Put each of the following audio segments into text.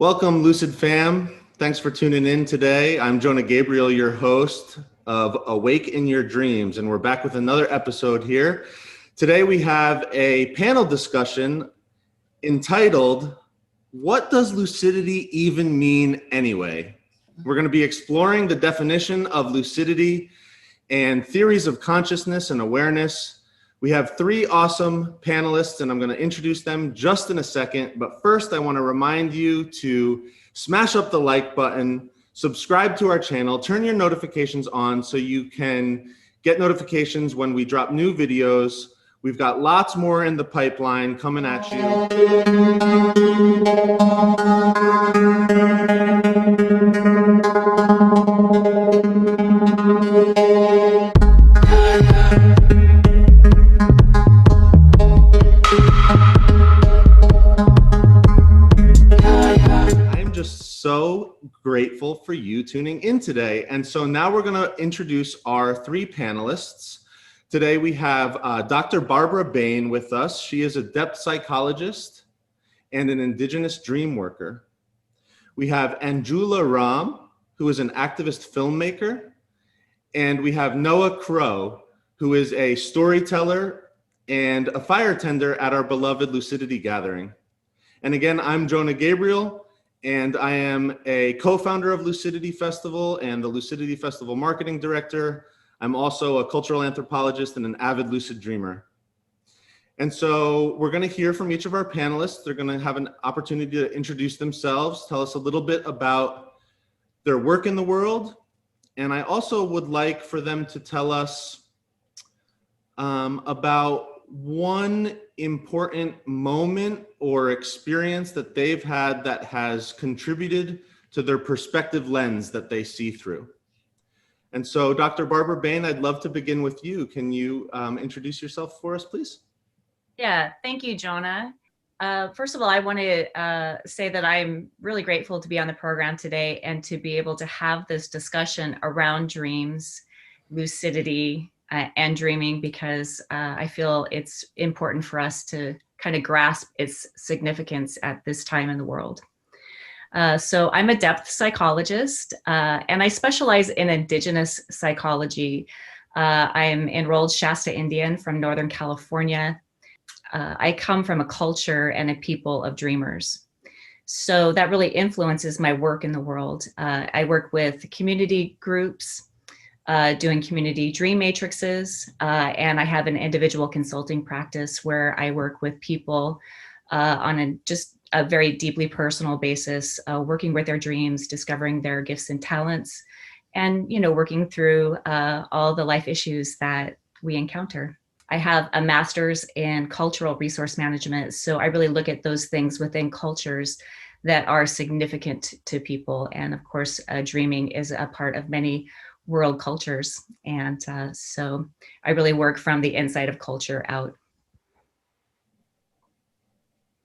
Welcome, Lucid fam. Thanks for tuning in today. I'm Jonah Gabriel, your host of Awake in Your Dreams, and we're back with another episode here. Today we have a panel discussion entitled, What Does Lucidity Even Mean Anyway? We're going to be exploring the definition of lucidity and theories of consciousness and awareness. We have three awesome panelists, and I'm going to introduce them just in a second. But first, I want to remind you to smash up the like button, subscribe to our channel, turn your notifications on so you can get notifications when we drop new videos. We've got lots more in the pipeline coming at you. So grateful for you tuning in today. And so now we're going to introduce our three panelists. Today we have Dr. Barbara Bain with us. She is a depth psychologist and an Indigenous dream worker. We have Anjula Ram, who is an activist filmmaker. And we have Lani Crowe, who is a storyteller and a firetender at our beloved Lucidity gathering. And again, I'm Jonah Gabriel, and I am a co-founder of Lucidity Festival and the Lucidity Festival marketing director. I'm also a cultural anthropologist and an avid lucid dreamer. And so we're going to hear from each of our panelists. They're going to have an opportunity to introduce themselves, tell us a little bit about their work in the world. And I also would like for them to tell us about one important moment or experience that they've had that has contributed to their perspective lens that they see through. And so, Dr. Barbara Bain, I'd love to begin with you. Can you introduce yourself for us, please? Yeah, thank you, Jonah. First of all, I want to say that I'm really grateful to be on the program today and to be able to have this discussion around dreams, lucidity, and dreaming, because I feel it's important for us to kind of grasp its significance at this time in the world. So I'm a depth psychologist, and I specialize in Indigenous psychology. I'm enrolled Shasta Indian from Northern California. I come from a culture and a people of dreamers. So that really influences my work in the world. I work with community groups, doing community dream matrices, and I have an individual consulting practice where I work with people on just a very deeply personal basis, working with their dreams, discovering their gifts and talents, and working through all the life issues that we encounter. I have a master's in cultural resource management, so I really look at those things within cultures that are significant to people, and of course, dreaming is a part of many world cultures. And so I really work from the inside of culture out.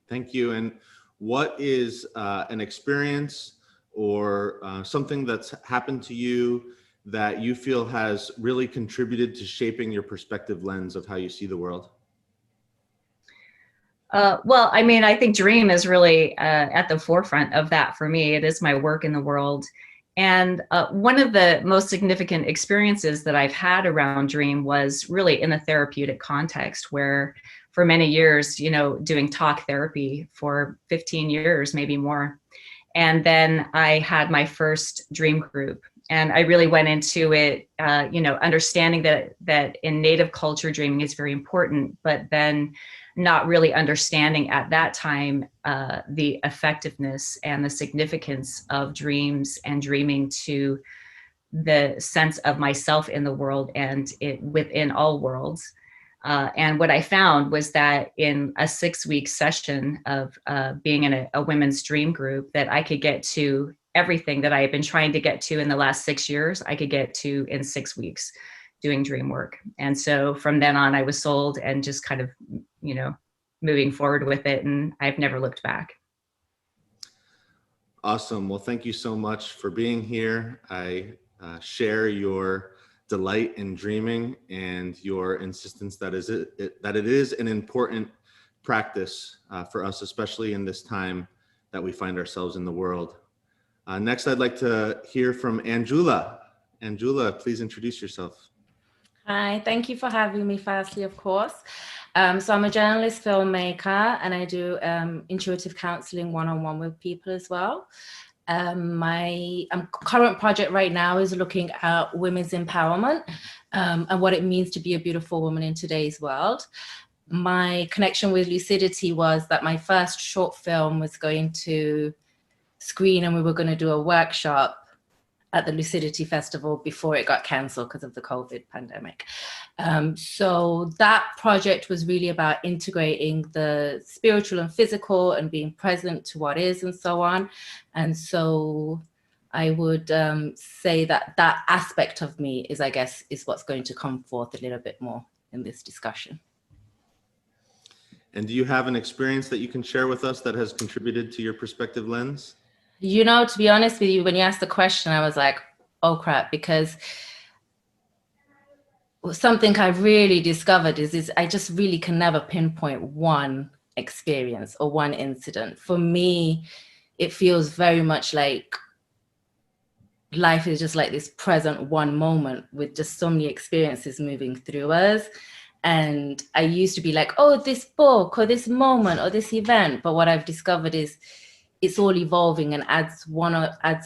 Thank you. And what is an experience or something that's happened to you that you feel has really contributed to shaping your perspective lens of how you see the world? Well, I mean, I think dream is really at the forefront of that for me. It is my work in the world. And one of the most significant experiences that I've had around dream was really in a therapeutic context, where for many years, doing talk therapy for 15 years, maybe more. And then I had my first dream group. And I really went into it, understanding that in Native culture, dreaming is very important, but then not really understanding at that time the effectiveness and the significance of dreams and dreaming to the sense of myself in the world and it within all worlds. And what I found was that in a 6-week session of being in a women's dream group, that I could get to everything that I had been trying to get to in the last 6 years, I could get to in 6 weeks doing dream work. And so from then on, I was sold and just kind of, moving forward with it. And I've never looked back. Awesome. Well, thank you so much for being here. I share your delight in dreaming and your insistence that it is an important practice for us, especially in this time that we find ourselves in the world. Next, I'd like to hear from Anjula. Anjula, please introduce yourself. Hi, thank you for having me firstly, of course. So I'm a journalist, filmmaker, and I do intuitive counseling one-on-one with people as well. My current project right now is looking at women's empowerment and what it means to be a beautiful woman in today's world. My connection with Lucidity was that my first short film was going to screen and we were going to do a workshop at the Lucidity Festival before it got cancelled because of the COVID pandemic. So that project was really about integrating the spiritual and physical and being present to what is and so on. And so I would say that that aspect of me is, I guess, is what's going to come forth a little bit more in this discussion. And do you have an experience that you can share with us that has contributed to your perspective lens? You know, to be honest with you, when you asked the question, I was like, oh crap, because something I really discovered is I just really can never pinpoint one experience or one incident. For me, it feels very much like life is just like this present one moment with just so many experiences moving through us. And I used to be like, oh, this book or this moment or this event. But what I've discovered is it's all evolving and adds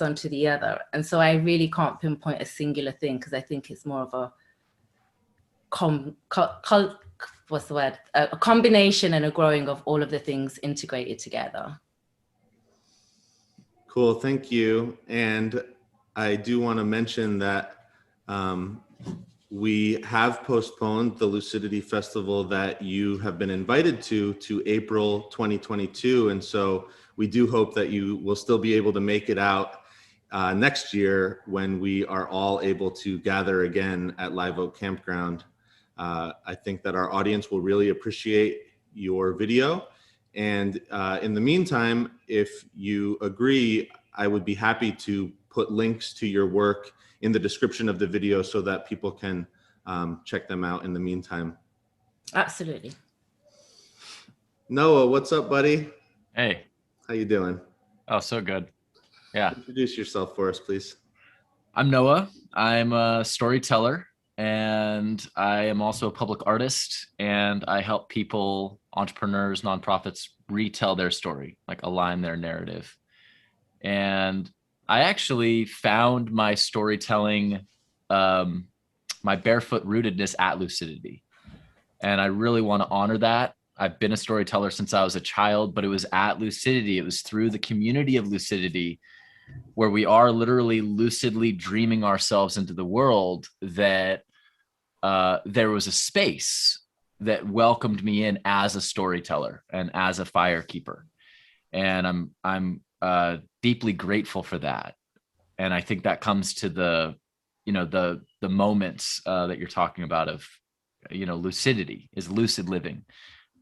onto the other. And so I really can't pinpoint a singular thing because I think it's more of a a combination and a growing of all of the things integrated together. Cool, thank you. And I do want to mention that we have postponed the Lucidity Festival that you have been invited to April 2022. And so we do hope that you will still be able to make it out next year when we are all able to gather again at Live Oak Campground. I think that our audience will really appreciate your video. And in the meantime, if you agree, I would be happy to put links to your work in the description of the video so that people can check them out in the meantime. Absolutely. Noah, what's up, buddy? Hey. How you doing? Oh, so good. Yeah. Introduce yourself for us, please. I'm Noah. I'm a storyteller, and I am also a public artist, and I help people, entrepreneurs, nonprofits, retell their story, like align their narrative. And I actually found my storytelling, my barefoot rootedness at Lucidity. And I really want to honor that. I've been a storyteller since I was a child, but it was at Lucidity. It was through the community of Lucidity where we are literally lucidly dreaming ourselves into the world that there was a space that welcomed me in as a storyteller and as a firekeeper. And I'm deeply grateful for that. And I think that comes to the moments that you're talking about of, lucidity is lucid living.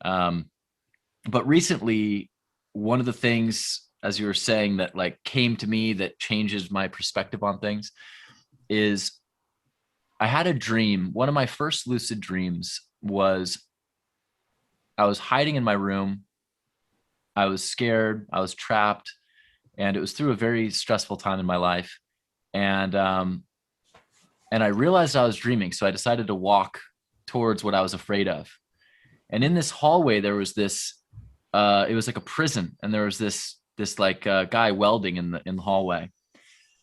But recently, one of the things, as you were saying, that like came to me that changes my perspective on things is I had a dream. One of my first lucid dreams was I was hiding in my room. I was scared. I was trapped. And it was through a very stressful time in my life. And I realized I was dreaming. So I decided to walk towards what I was afraid of. And in this hallway, there was this, it was like a prison. And there was this guy welding in the hallway.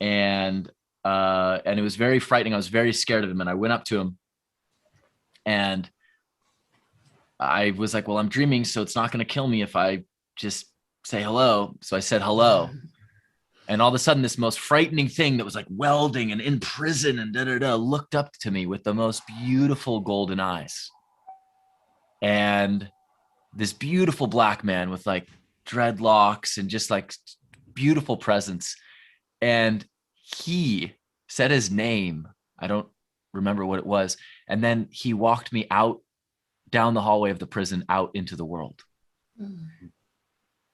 And it was very frightening. I was very scared of him. And I went up to him and I was like, well, I'm dreaming, so it's not going to kill me if I just say hello. So I said hello. And all of a sudden, this most frightening thing that was like welding and in prison and looked up to me with the most beautiful golden eyes. And this beautiful black man with like dreadlocks and just like beautiful presence. And he said his name. I don't remember what it was. And then he walked me out down the hallway of the prison out into the world. Mm.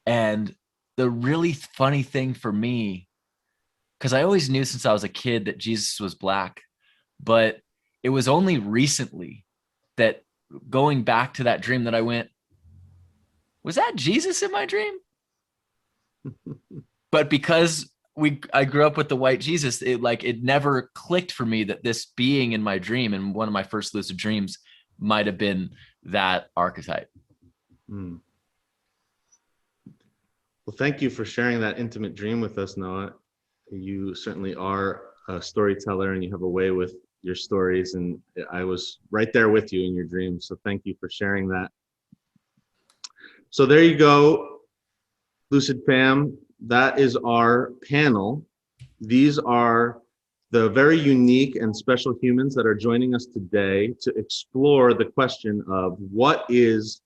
And the really funny thing for me, because I always knew since I was a kid that Jesus was black, but it was only recently that going back to that dream that I went, was that Jesus in my dream? But because I grew up with the white Jesus, it never clicked for me that this being in my dream, and one of my first lucid dreams, might have been that archetype. Mm. Well, thank you for sharing that intimate dream with us, Noah. You certainly are a storyteller, and you have a way with your stories, and I was right there with you in your dream. So thank you for sharing that. So there you go, Lucid Fam. That is our panel. These are the very unique and special humans that are joining us today to explore the question of what is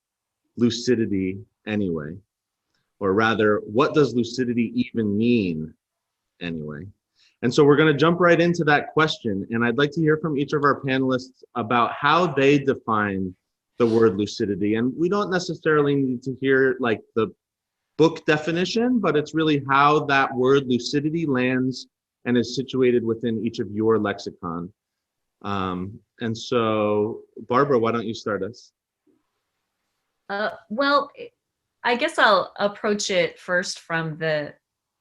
lucidity anyway? Or rather, what does lucidity even mean anyway? And so we're going to jump right into that question. And I'd like to hear from each of our panelists about how they define the word lucidity. And we don't necessarily need to hear like the book definition, but it's really how that word lucidity lands and is situated within each of your lexicon. And so, Barbara, why don't you start us? Well, I guess I'll approach it first from the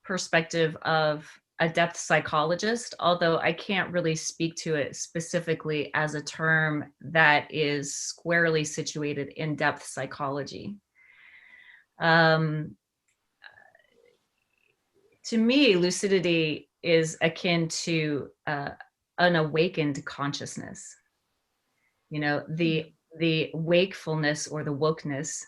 perspective of a depth psychologist, although I can't really speak to it specifically as a term that is squarely situated in depth psychology. To me, lucidity is akin to an awakened consciousness. You know, the wakefulness or the wokeness,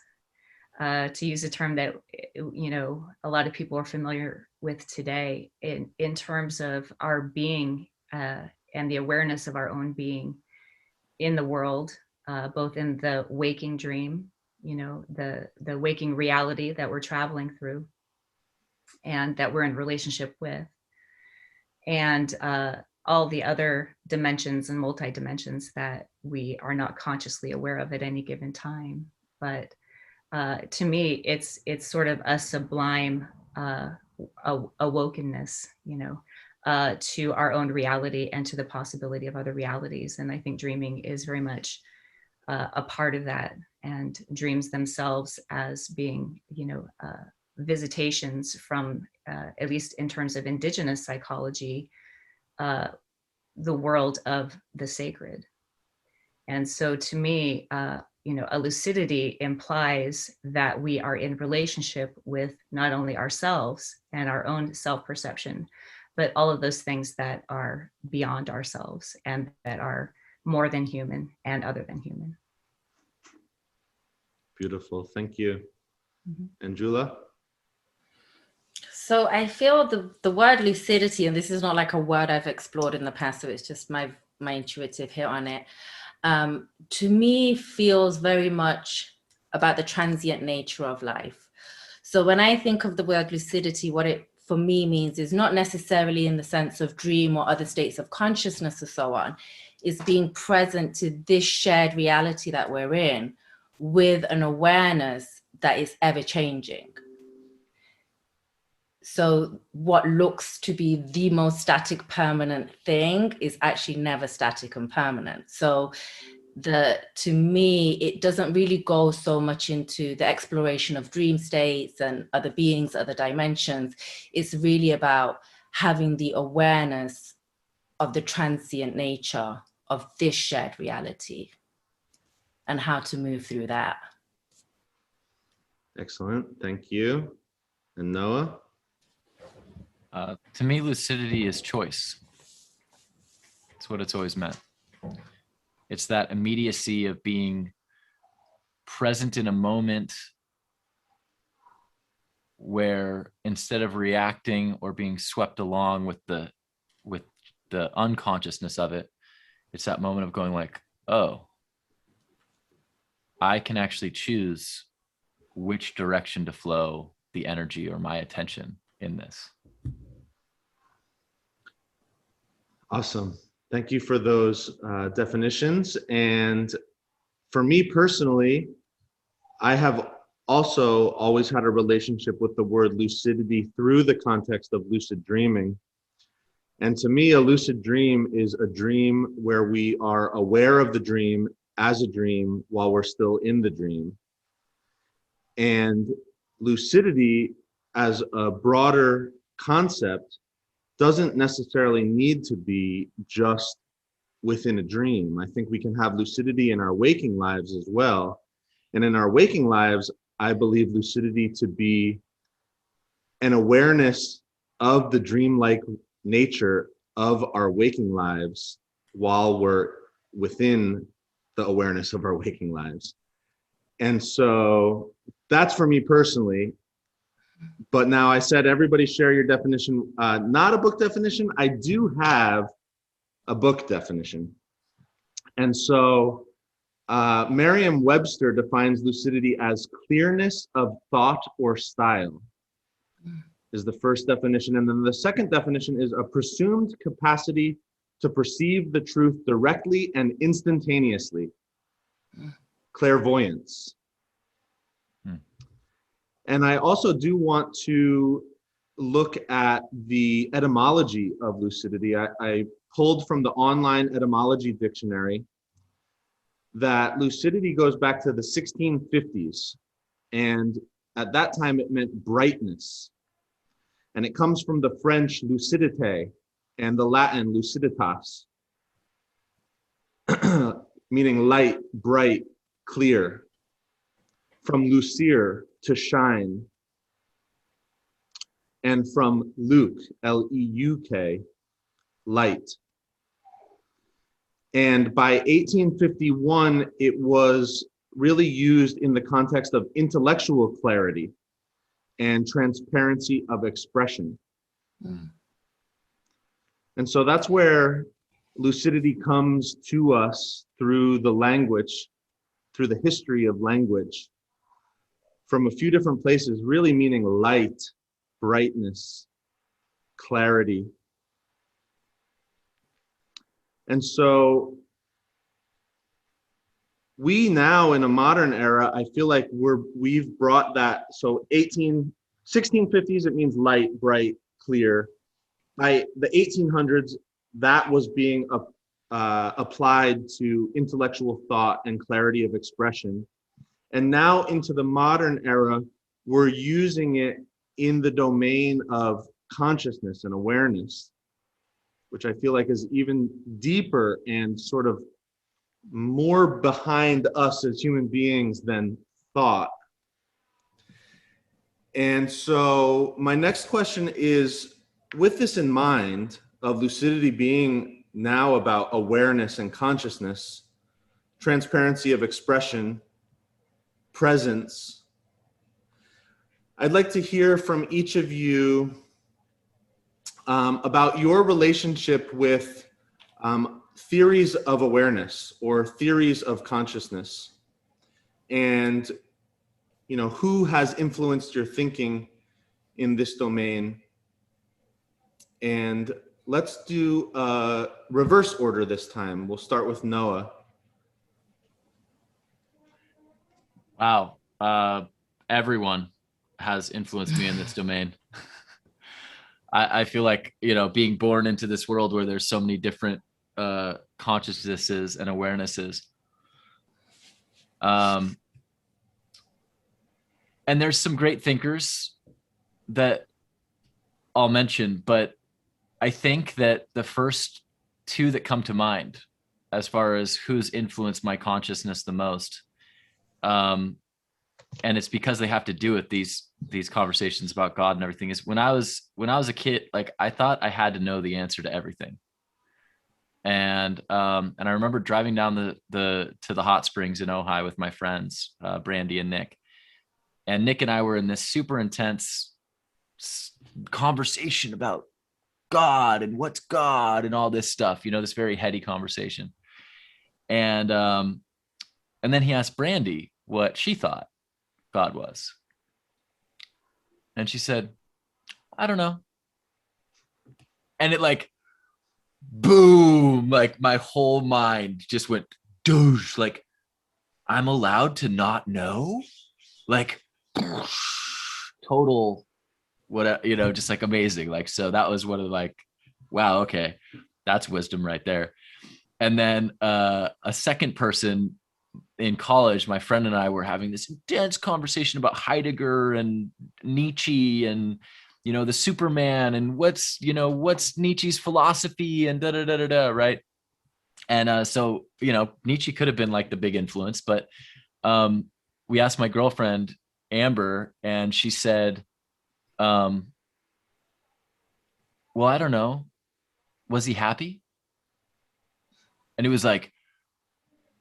to use a term that, you know, a lot of people are familiar with today in terms of our being and the awareness of our own being in the world, both in the waking dream, you know, the waking reality that we're traveling through and that we're in relationship with, and all the other dimensions and multi-dimensions that we are not consciously aware of at any given time. But to me, it's sort of a sublime awokenness, you know, to our own reality and to the possibility of other realities. And I think dreaming is very much a part of that, and dreams themselves as being, you know, visitations from, at least in terms of Indigenous psychology, the world of the sacred. And so to me, you know, a lucidity implies that we are in relationship with not only ourselves and our own self-perception, but all of those things that are beyond ourselves and that are more than human and other than human. Beautiful, thank you. Mm-hmm. Anjula? So I feel the word lucidity, and this is not like a word I've explored in the past, so it's just my intuitive hit on it, to me feels very much about the transient nature of life. So when I think of the word lucidity, what it for me means is not necessarily in the sense of dream or other states of consciousness or so on, is being present to this shared reality that we're in with an awareness that is ever changing. So what looks to be the most static permanent thing is actually never static and permanent. So to me, it doesn't really go so much into the exploration of dream states and other beings, other dimensions. It's really about having the awareness of the transient nature of this shared reality and how to move through that. Excellent, thank you. And Noah? To me, lucidity is choice. It's what it's always meant. It's that immediacy of being present in a moment where instead of reacting or being swept along with the unconsciousness of it, it's that moment of going like, oh, I can actually choose which direction to flow the energy or my attention in this. Awesome. Thank you for those definitions. And for me personally, I have also always had a relationship with the word lucidity through the context of lucid dreaming. And to me, a lucid dream is a dream where we are aware of the dream as a dream while we're still in the dream. And lucidity as a broader concept doesn't necessarily need to be just within a dream. I think we can have lucidity in our waking lives as well. And in our waking lives, I believe lucidity to be an awareness of the dreamlike nature of our waking lives while we're within the awareness of our waking lives. And so that's for me personally. But now I said, everybody share your definition, not a book definition. I do have a book definition. And so Merriam-Webster defines lucidity as clearness of thought or style, is the first definition. And then the second definition is a presumed capacity to perceive the truth directly and instantaneously. Clairvoyance. And I also do want to look at the etymology of lucidity. I pulled from the online etymology dictionary that lucidity goes back to the 1650s. And at that time, it meant brightness. And it comes from the French lucidité and the Latin luciditas, meaning light, bright, clear. From lucere, to shine. And from Luke, L-E-U-K, light. And by 1851, it was really used in the context of intellectual clarity and transparency of expression. And so that's where lucidity comes to us through the language, through the history of language, from a few different places, really meaning light, brightness, clarity. And so we now in a modern era, I feel like we've brought that. So 1650s, it means light, bright, clear. By the 1800s, that was being applied to intellectual thought and clarity of expression. And now into the modern era, we're using it in the domain of consciousness and awareness, which I feel like is even deeper and sort of more behind us as human beings than thought. And so my next question is, with this in mind, of lucidity being now about awareness and consciousness, transparency of expression, presence, I'd like to hear from each of you about your relationship with theories of awareness or theories of consciousness, and who has influenced your thinking in this domain. And let's do reverse order this time. We'll start with Noah. Wow. Everyone has influenced me in this domain. I feel like, being born into this world where there's so many different consciousnesses and awarenesses. And there's some great thinkers that I'll mention, but I think that the first two that come to mind as far as who's influenced my consciousness the most, and it's because they have to do with these conversations about God and everything, is when I was a kid, like I thought I had to know the answer to everything. And I remember driving down to the hot springs in Ojai with my friends, Brandy and Nick. And Nick and I were in this super intense conversation about God and what's God and all this stuff, this very heady conversation. And then he asked Brandy what she thought God was. And she said, I don't know. And it like, boom, like my whole mind just went douche. Like, I'm allowed to not know? Like, total, what, just like amazing. Like, so that was one of like, wow, okay, that's wisdom right there. And then a second person, in college, my friend and I were having this intense conversation about Heidegger and Nietzsche and, you know, the Superman and what's Nietzsche's philosophy and da da da da da, right? And so, you know, Nietzsche could have been like the big influence, but we asked my girlfriend, Amber, and she said, well, I don't know. Was he happy? And it was like,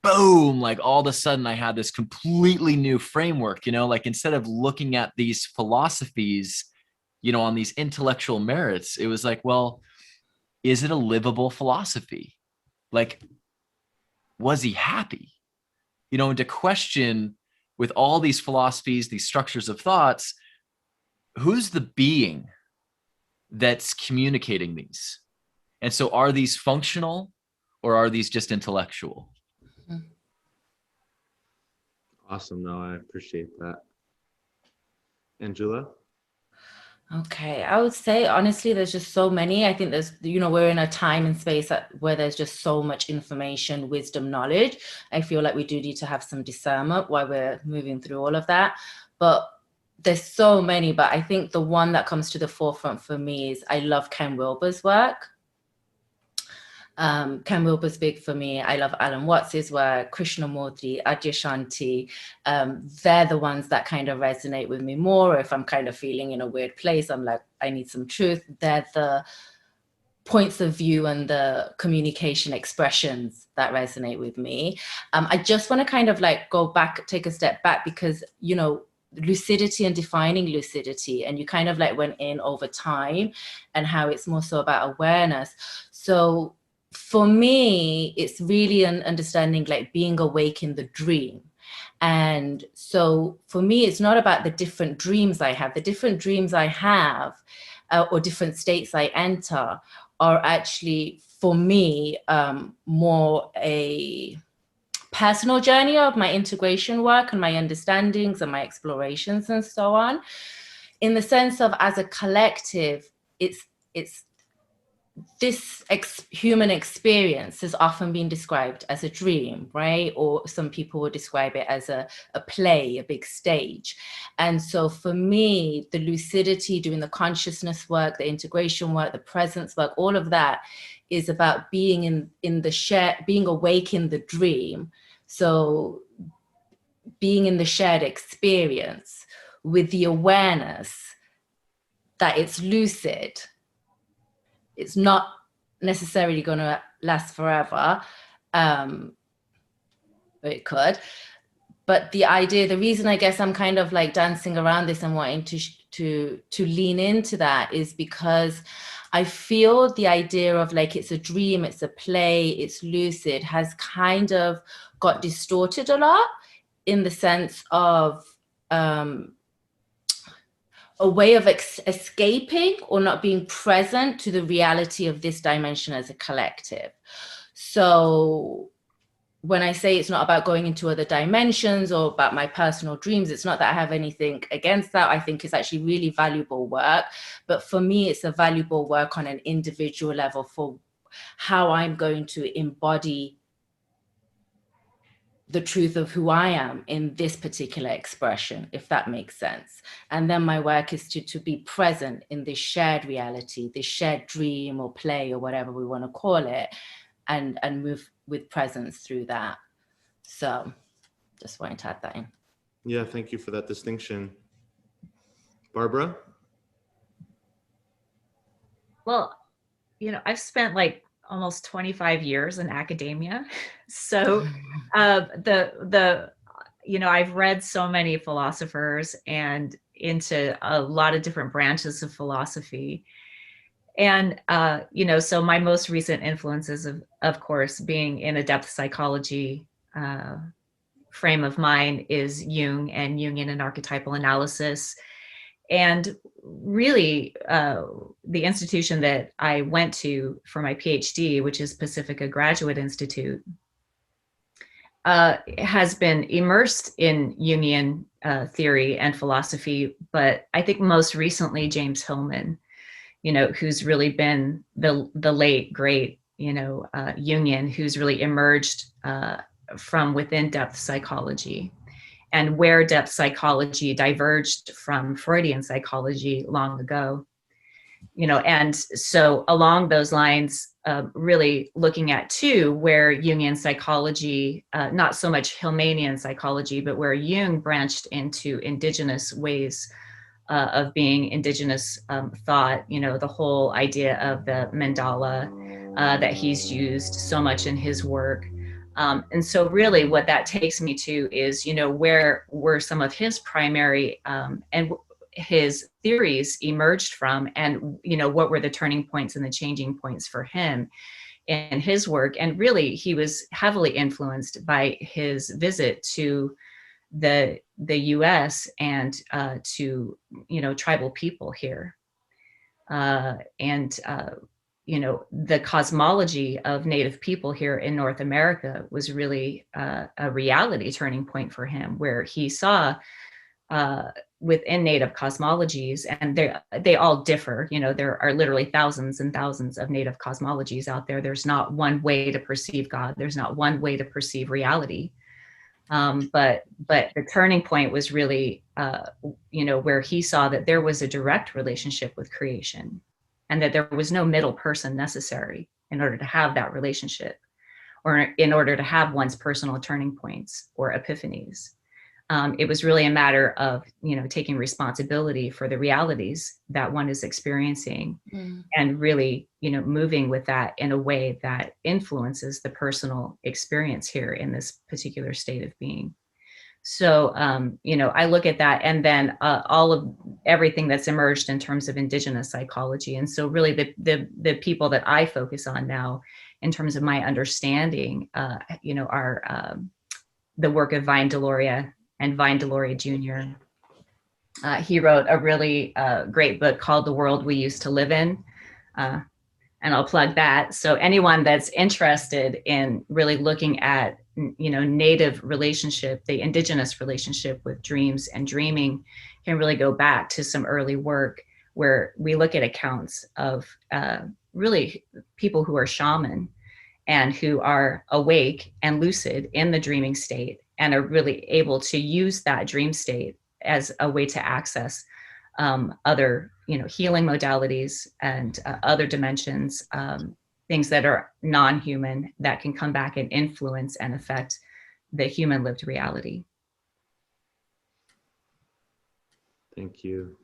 boom, like all of a sudden I had this completely new framework, you know, like instead of looking at these philosophies, you know, on these intellectual merits, it was like, well, is it a livable philosophy? Like, was he happy? You know, and to question with all these philosophies, these structures of thoughts, who's the being that's communicating these? And so are these functional or are these just intellectual? Awesome. No, I appreciate that. Anjula? Okay, I would say honestly, there's just so many. I think there's, you know, we're in a time and space where there's just so much information, wisdom, knowledge. I feel like we do need to have some discernment while we're moving through all of that. But there's so many, but I think the one that comes to the forefront for me is I love Ken Wilber's work. Ken Wilber's big for me. I love Alan Watts' work, Krishnamurti, Adyashanti. They're the ones that kind of resonate with me more. If I'm kind of feeling in a weird place, I'm like, I need some truth. They're the points of view and the communication expressions that resonate with me. I just want to kind of like go back, take a step back, because, you know, lucidity and defining lucidity, and you kind of like went in over time and how it's more so about awareness. So for me, it's really an understanding like being awake in the dream. And so for me, it's not about the different dreams I have. The different dreams I have or different states I enter are actually, for me, more a personal journey of my integration work and my understandings and my explorations and so on. In the sense of, as a collective, it's this human experience has often been described as a dream, right? Or some people would describe it as a play, a big stage. And so for me, the lucidity, doing the consciousness work, the integration work, the presence work, all of that is about being in the shared, being awake in the dream. So being in the shared experience with the awareness that it's lucid. It's not necessarily going to last forever, but it could. But the idea, the reason I guess I'm kind of like dancing around this and wanting to lean into that is because I feel the idea of like it's a dream, it's a play, it's lucid has kind of got distorted a lot, in the sense of a way of escaping or not being present to the reality of this dimension as a collective. So when I say it's not about going into other dimensions or about my personal dreams, it's not that I have anything against that. I think it's actually really valuable work. But for me, it's a valuable work on an individual level for how I'm going to embody the truth of who I am in this particular expression, if that makes sense. And then my work is to be present in this shared reality, this shared dream or play or whatever we want to call it, and move with presence through that. So just wanted to add that in. Yeah, thank you for that distinction. Barbara? Well, you know, I've spent like almost 25 years in academia. So you know, I've read so many philosophers and into a lot of different branches of philosophy. And, you know, so my most recent influences, of course, being in a depth psychology frame of mind, is Jung and Jungian and archetypal analysis. And really, the institution that I went to for my PhD, which is Pacifica Graduate Institute, has been immersed in Jungian theory and philosophy. But I think most recently, James Hillman, you know, who's really been the late, great, you know, Jungian, who's really emerged from within depth psychology, and where depth psychology diverged from Freudian psychology long ago. And so along those lines, really looking at too, where Jungian psychology, not so much Hillmanian psychology, but where Jung branched into indigenous ways of being, indigenous thought, the whole idea of the mandala that he's used so much in his work. And so really what that takes me to is, where were some of his primary and his theories emerged from, and, what were the turning points and the changing points for him in his work. And really, he was heavily influenced by his visit to the US and to, tribal people here. The cosmology of Native people here in North America was really a reality turning point for him, where he saw within Native cosmologies, and they all differ. There are literally thousands and thousands of Native cosmologies out there. There's not one way to perceive God. There's not one way to perceive reality. But the turning point was really, where he saw that there was a direct relationship with creation, and that there was no middle person necessary in order to have that relationship, or in order to have one's personal turning points or epiphanies. It was really a matter of, taking responsibility for the realities that one is experiencing, and really, moving with that in a way that influences the personal experience here in this particular state of being. So, I look at that, and then all of everything that's emerged in terms of indigenous psychology. And so really the people that I focus on now in terms of my understanding, are the work of Vine Deloria and Vine Deloria Jr. He wrote a really great book called The World We Used to Live In. And I'll plug that. So anyone that's interested in really looking at, Native relationship, the indigenous relationship with dreams and dreaming, can really go back to some early work where we look at accounts of really people who are shaman and who are awake and lucid in the dreaming state, and are really able to use that dream state as a way to access other, healing modalities and other dimensions, things that are non-human, that can come back and influence and affect the human lived reality. Thank you.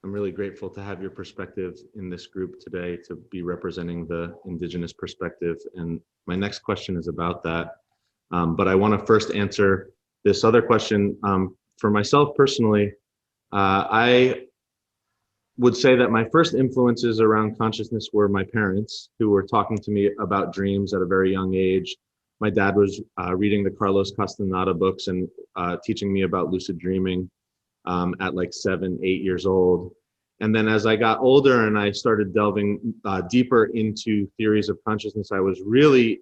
I'm really grateful to have your perspective in this group today, to be representing the Indigenous perspective. And my next question is about that. But I want to first answer this other question. For myself personally, I would say that my first influences around consciousness were my parents, who were talking to me about dreams at a very young age. My dad was reading the Carlos Castaneda books and teaching me about lucid dreaming at like 7, 8 years old. And then as I got older and I started delving deeper into theories of consciousness, I was really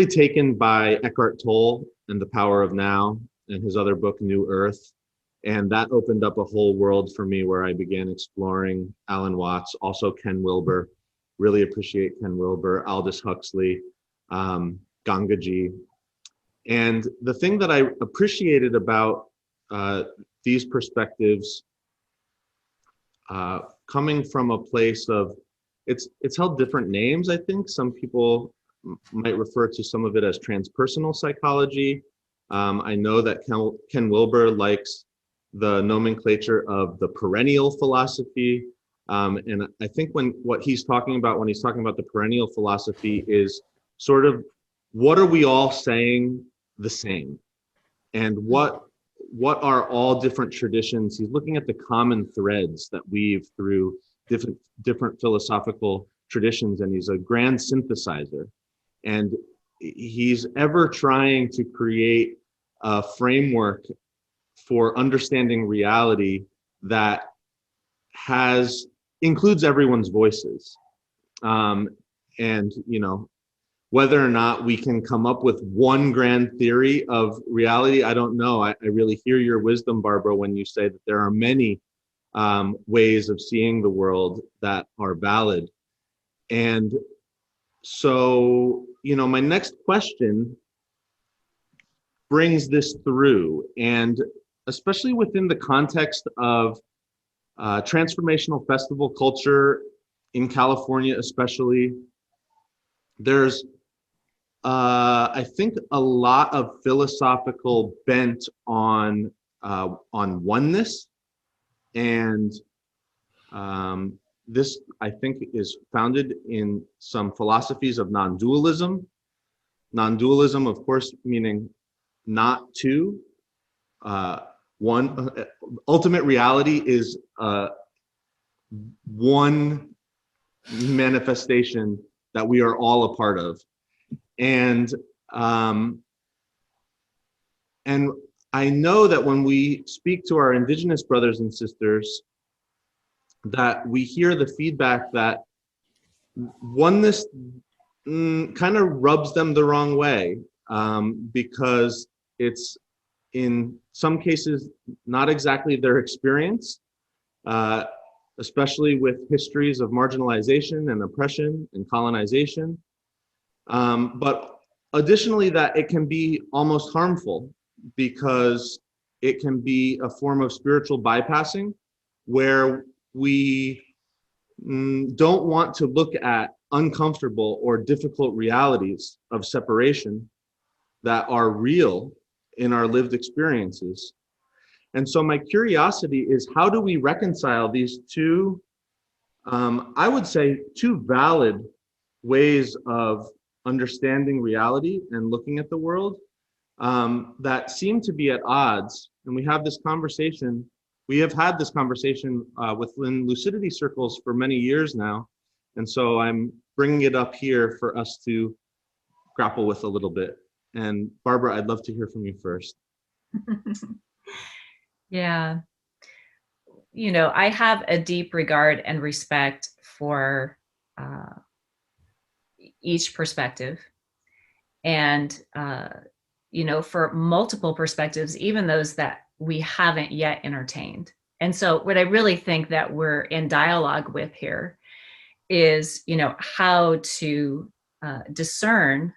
taken by Eckhart Tolle and The Power of Now, and his other book, New Earth. And that opened up a whole world for me, where I began exploring Alan Watts, also Ken Wilber. Really appreciate Ken Wilber, Aldous Huxley, Gangaji. And the thing that I appreciated about these perspectives, coming from a place of, it's held different names, I think. Some people might refer to some of it as transpersonal psychology. I know that Ken Wilber likes the nomenclature of the perennial philosophy. And I think what he's talking about when he's talking about the perennial philosophy is sort of, what are we all saying the same? And what are all different traditions? He's looking at the common threads that weave through different philosophical traditions, and he's a grand synthesizer. And he's ever trying to create a framework for understanding reality that includes everyone's voices. And, whether or not we can come up with one grand theory of reality, I don't know. I really hear your wisdom, Barbara, when you say that there are many ways of seeing the world that are valid. And So, my next question brings this through, and especially within the context of transformational festival culture in California, especially, there's I think a lot of philosophical bent on oneness, and this I think is founded in some philosophies of non-dualism. Non-dualism, of course, meaning not two. One ultimate reality is one manifestation that we are all a part of, and I know that when we speak to our Indigenous brothers and sisters, that we hear the feedback that oneness kind of rubs them the wrong way, because it's in some cases not exactly their experience, especially with histories of marginalization and oppression and colonization. But additionally, that it can be almost harmful because it can be a form of spiritual bypassing where we don't want to look at uncomfortable or difficult realities of separation that are real in our lived experiences. And so my curiosity is, how do we reconcile these two, I would say, two valid ways of understanding reality and looking at the world, that seem to be at odds? And we have had this conversation within Lucidity circles for many years now. And so I'm bringing it up here for us to grapple with a little bit. And Barbara, I'd love to hear from you first. Yeah. I have a deep regard and respect for each perspective. And, for multiple perspectives, even those that we haven't yet entertained. And so what I really think that we're in dialogue with here is, how to discern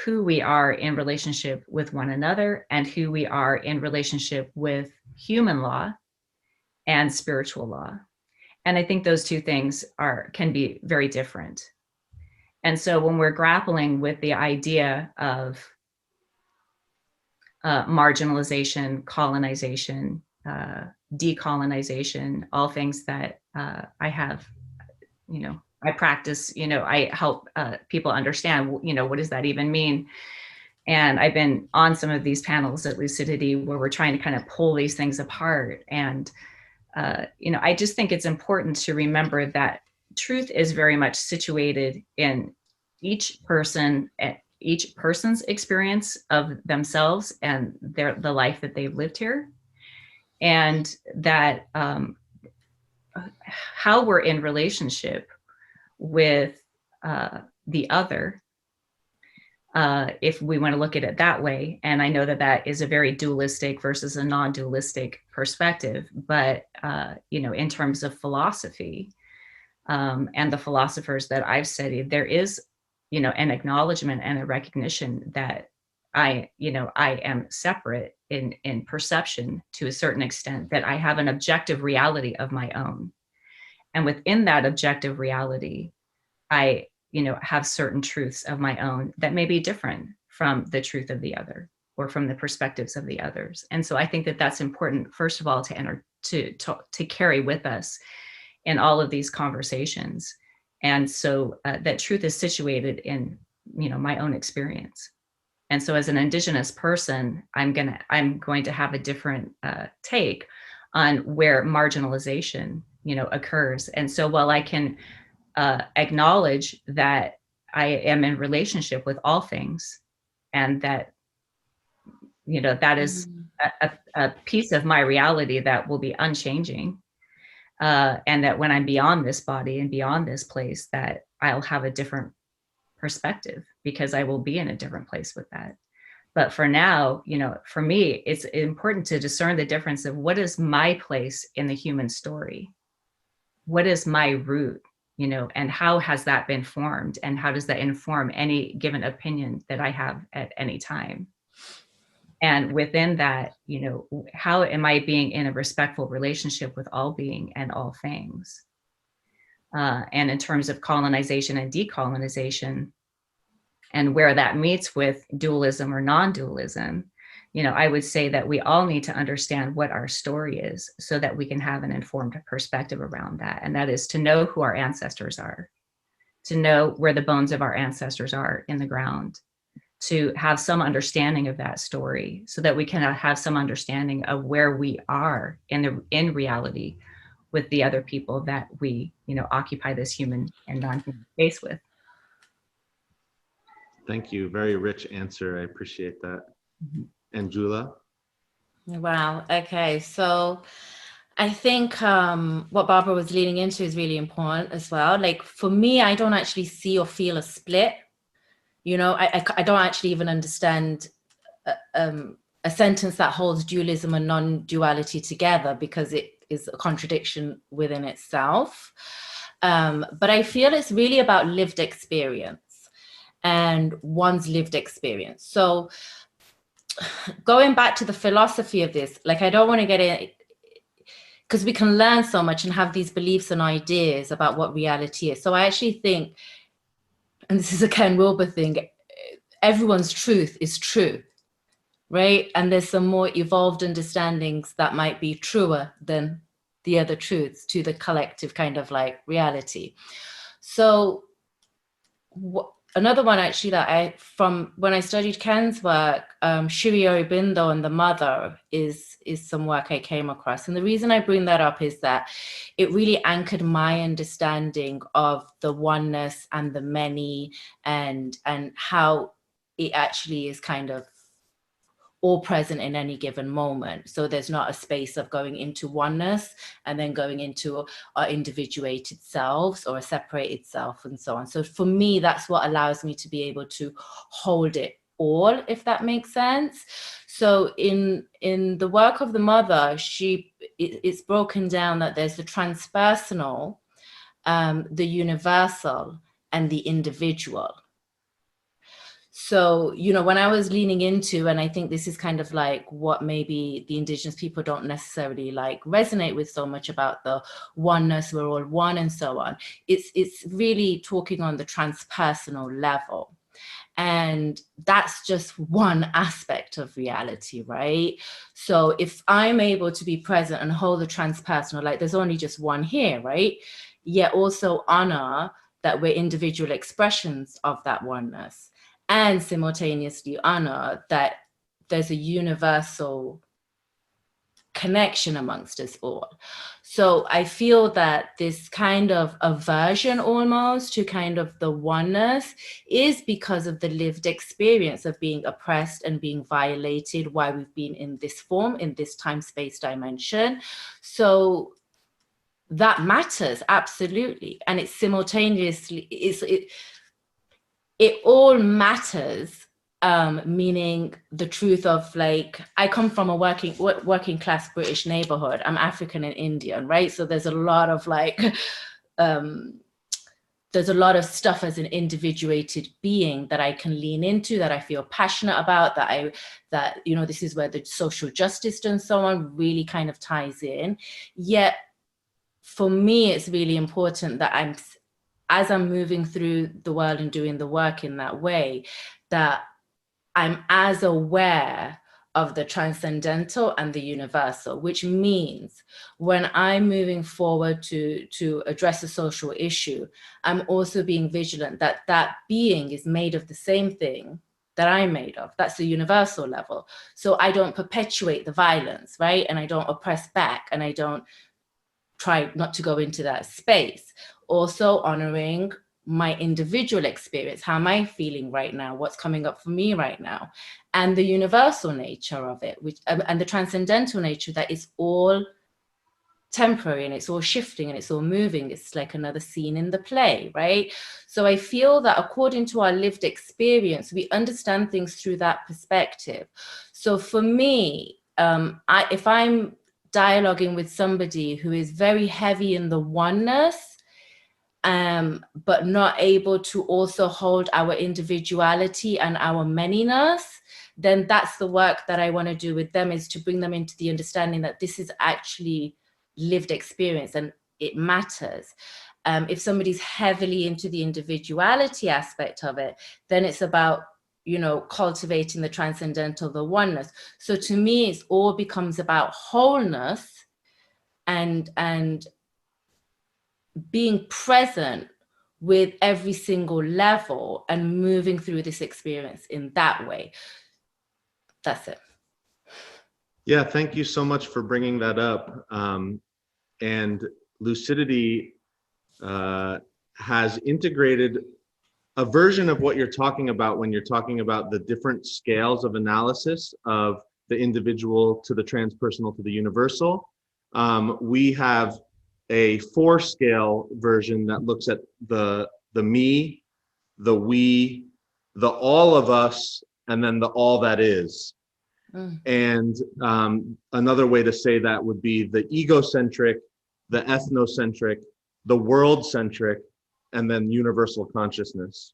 who we are in relationship with one another and who we are in relationship with human law and spiritual law. And I think those two things can be very different. And so when we're grappling with the idea of marginalization, colonization, decolonization, all things that I have, I practice, I help people understand, what does that even mean? And I've been on some of these panels at Lucidity where we're trying to kind of pull these things apart. And, I just think it's important to remember that truth is very much situated in each person's experience of themselves and the life that they've lived here. And that how we're in relationship with the other, if we want to look at it that way. And I know that that is a very dualistic versus a non-dualistic perspective, but in terms of philosophy and the philosophers that I've studied, there is an acknowledgement and a recognition that I am separate in perception to a certain extent, that I have an objective reality of my own. And within that objective reality, I have certain truths of my own that may be different from the truth of the other or from the perspectives of the others. And so I think that that's important, first of all, to carry with us in all of these conversations. And so that truth is situated in, my own experience. And so as an Indigenous person, I'm going to have a different take on where marginalization, occurs. And so while I can acknowledge that I am in relationship with all things, and that, that is a piece of my reality that will be unchanging. And that when I'm beyond this body and beyond this place, that I'll have a different perspective because I will be in a different place with that. But for now, for me, it's important to discern the difference of what is my place in the human story? What is my root? you know, and how has that been formed, and how does that inform any given opinion that I have at any time? And within that, you know, how am I being in a respectful relationship with all being and all things? And in terms of colonization and decolonization, and where that meets with dualism or non-dualism, you know, I would say that we all need to understand what our story is so that we can have an informed perspective around that. And that is to know who our ancestors are, to know where the bones of our ancestors are in the ground, to have some understanding of that story so that we can have some understanding of where we are in reality with the other people that we, you know, occupy this human and non-human space with. Thank you. Very rich answer. I appreciate that. Anjula? Wow. Okay. So I think what Barbara was leading into is really important as well. Like for me, I don't actually see or feel a split. You know, I don't actually even understand a sentence that holds dualism and non-duality together, because it is a contradiction within itself. But I feel it's really about lived experience and one's lived experience. So going back to the philosophy of this, like I don't want to get in, because we can learn so much and have these beliefs and ideas about what reality is. So I actually think, and this is a Ken Wilber thing, everyone's truth is true, right? And there's some more evolved understandings that might be truer than the other truths to the collective kind of like reality. So another one actually that from when I studied Ken's work, Shiri Aurobindo and the Mother is some work I came across. And the reason I bring that up is that it really anchored my understanding of the oneness and the many, and how it actually is kind of all present in any given moment. So there's not a space of going into oneness and then going into our individuated selves or a separated self and so on. So for me, that's what allows me to be able to hold it all, if that makes sense. So in the work of the Mother, it's broken down that there's the transpersonal, the universal, and the individual. So, you know, when I was leaning into, and I think this is kind of like what maybe the Indigenous people don't necessarily like resonate with so much about the oneness, we're all one and so on. It's really talking on the transpersonal level. And that's just one aspect of reality, right? So if I'm able to be present and hold the transpersonal, like there's only just one here, right? Yet also honor that we're individual expressions of that oneness, and simultaneously honor that there's a universal connection amongst us all. So I feel that this kind of aversion almost to kind of the oneness is because of the lived experience of being oppressed and being violated while we've been in this form, in this time-space dimension. So that matters, absolutely. And it's simultaneously, it all matters, meaning the truth of like, I come from a working class British neighborhood. I'm African and Indian, right? So there's a lot of like, there's a lot of stuff as an individuated being that I can lean into, that I feel passionate about, that you know, this is where the social justice and so on really kind of ties in. Yet for me, it's really important that as I'm moving through the world and doing the work in that way, that I'm as aware of the transcendental and the universal, which means when I'm moving forward to address a social issue, I'm also being vigilant that that being is made of the same thing that I'm made of. That's the universal level. So I don't perpetuate the violence, right? And I don't oppress back, and I don't try not to go into that space. Also honoring my individual experience. How am I feeling right now? What's coming up for me right now? And the universal nature of it, which and the transcendental nature, that is all temporary and it's all shifting and it's all moving. It's like another scene in the play, right? So I feel that according to our lived experience, we understand things through that perspective. So for me, if I'm dialoguing with somebody who is very heavy in the oneness, but not able to also hold our individuality and our manyness, then that's the work that I want to do with them, is to bring them into the understanding that this is actually lived experience and it matters. If somebody's heavily into the individuality aspect of it, then it's about, you know, cultivating the transcendental, the oneness. So to me, it all becomes about wholeness and being present with every single level and moving through this experience in that way. That's it. Yeah, thank you so much for bringing that up. And Lucidity has integrated a version of what you're talking about when you're talking about the different scales of analysis of the individual to the transpersonal to the universal. We have a 4-scale version that looks at the me, the we, the all of us, and then the all that is. And another way to say that would be the egocentric, the ethnocentric, the world-centric, and then universal consciousness.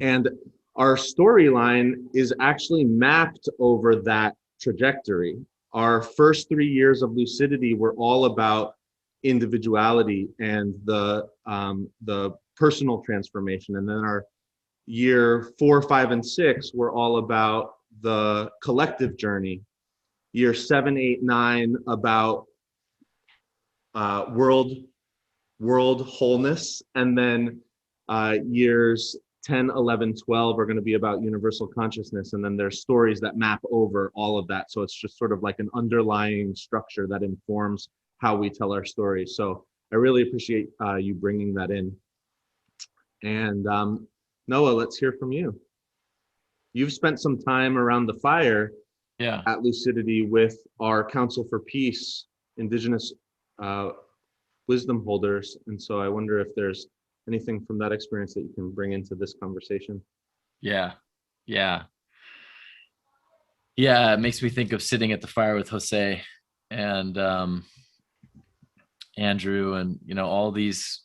And our storyline is actually mapped over that trajectory. Our first 3 years of Lucidity were all about individuality and the personal transformation. And then our year 4, 5, and 6 were all about the collective journey. Year 7, 8, 9 about world wholeness, and then years 10, 11, 12 are going to be about universal consciousness, and then there's stories that map over all of that. So it's just sort of like an underlying structure that informs how we tell our stories. So I really appreciate you bringing that in. And Noah, let's hear from you. You've spent some time around the fire at Lucidity with our Council for Peace, Indigenous wisdom holders. And so I wonder if there's anything from that experience that you can bring into this conversation. Yeah. It makes me think of sitting at the fire with Jose and Andrew, and, you know, all these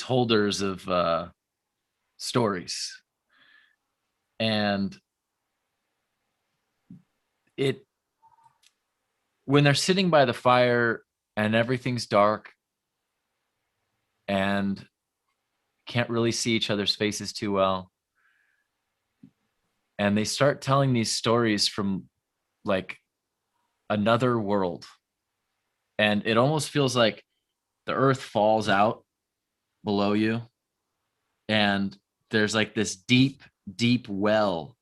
holders of stories. And when they're sitting by the fire and everything's dark and can't really see each other's faces too well, and they start telling these stories from like another world, and it almost feels like the earth falls out below you, and there's like this deep well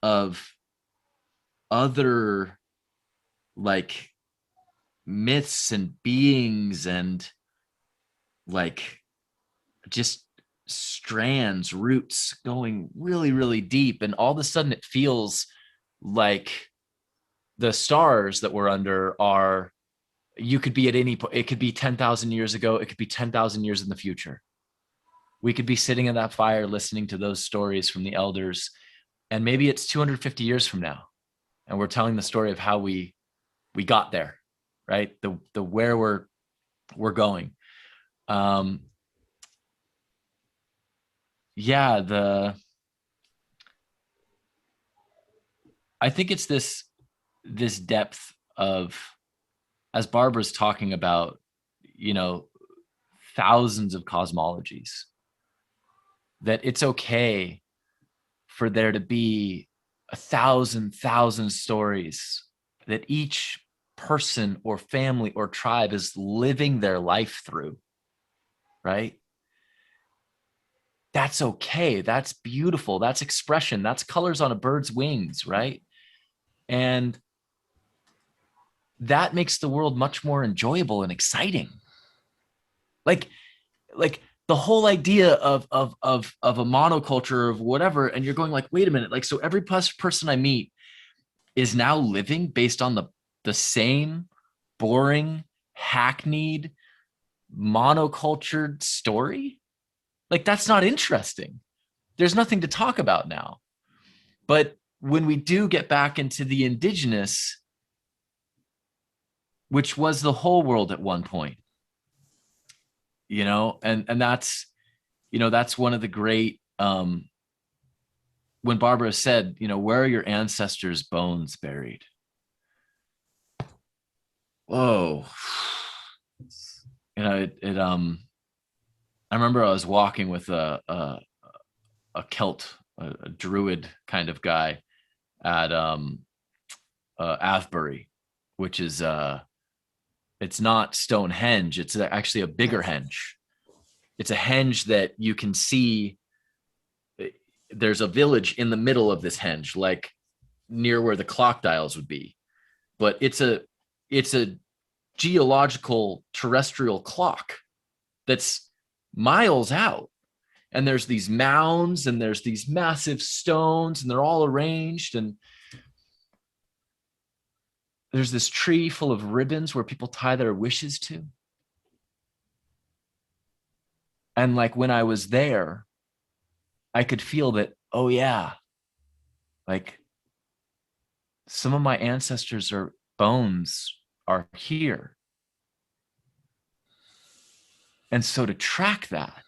of other like myths and beings and like just strands, roots going really deep. And all of a sudden it feels like the stars that we're under are, you could be at any point. It could be 10,000 years ago. It could be 10,000 years in the future. We could be sitting in that fire listening to those stories from the elders, and maybe it's 250 years from now, and we're telling the story of how we got there, right? The where we're going. I think it's this depth of, as Barbara's talking about, you know, thousands of cosmologies, that it's okay for there to be 1,000 stories that each person or family or tribe is living their life through, right? That's okay. That's beautiful. That's expression. That's colors on a bird's wings, right? And that makes the world much more enjoyable and exciting. Like the whole idea of a monoculture of whatever, and you're going like, wait a minute, like, so every person I meet is now living based on the same boring, hackneyed, monocultured story? Like, that's not interesting. There's nothing to talk about now. But when we do get back into the indigenous, which was the whole world at one point, you know, and that's, you know, that's one of the great, when Barbara said, you know, where are your ancestors' bones buried? Whoa. You know, I remember I was walking with a Celt, a druid kind of guy at Avebury, which is it's not Stonehenge, it's actually a bigger henge. It's a henge that you can see. There's a village in the middle of this henge, like near where the clock dials would be, but it's a geological terrestrial clock that's miles out, and there's these mounds and there's these massive stones and they're all arranged, and there's this tree full of ribbons where people tie their wishes to. And like when I was there, I could feel that, oh yeah, like some of my ancestors' bones are here. And so to track that,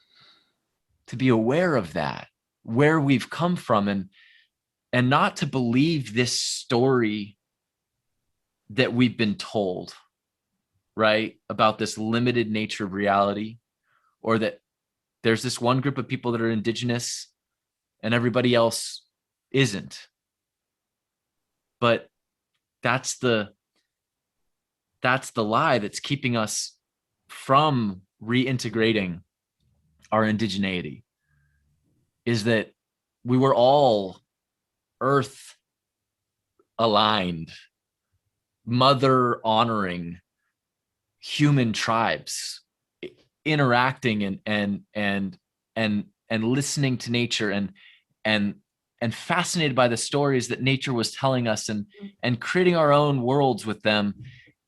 to be aware of that, where we've come from, and not to believe this story that we've been told, right, about this limited nature of reality, or that there's this one group of people that are indigenous and everybody else isn't. But that's the lie that's keeping us from reintegrating our indigeneity, is that we were all earth aligned, mother honoring human tribes, interacting and listening to nature and fascinated by the stories that nature was telling us, and creating our own worlds with them.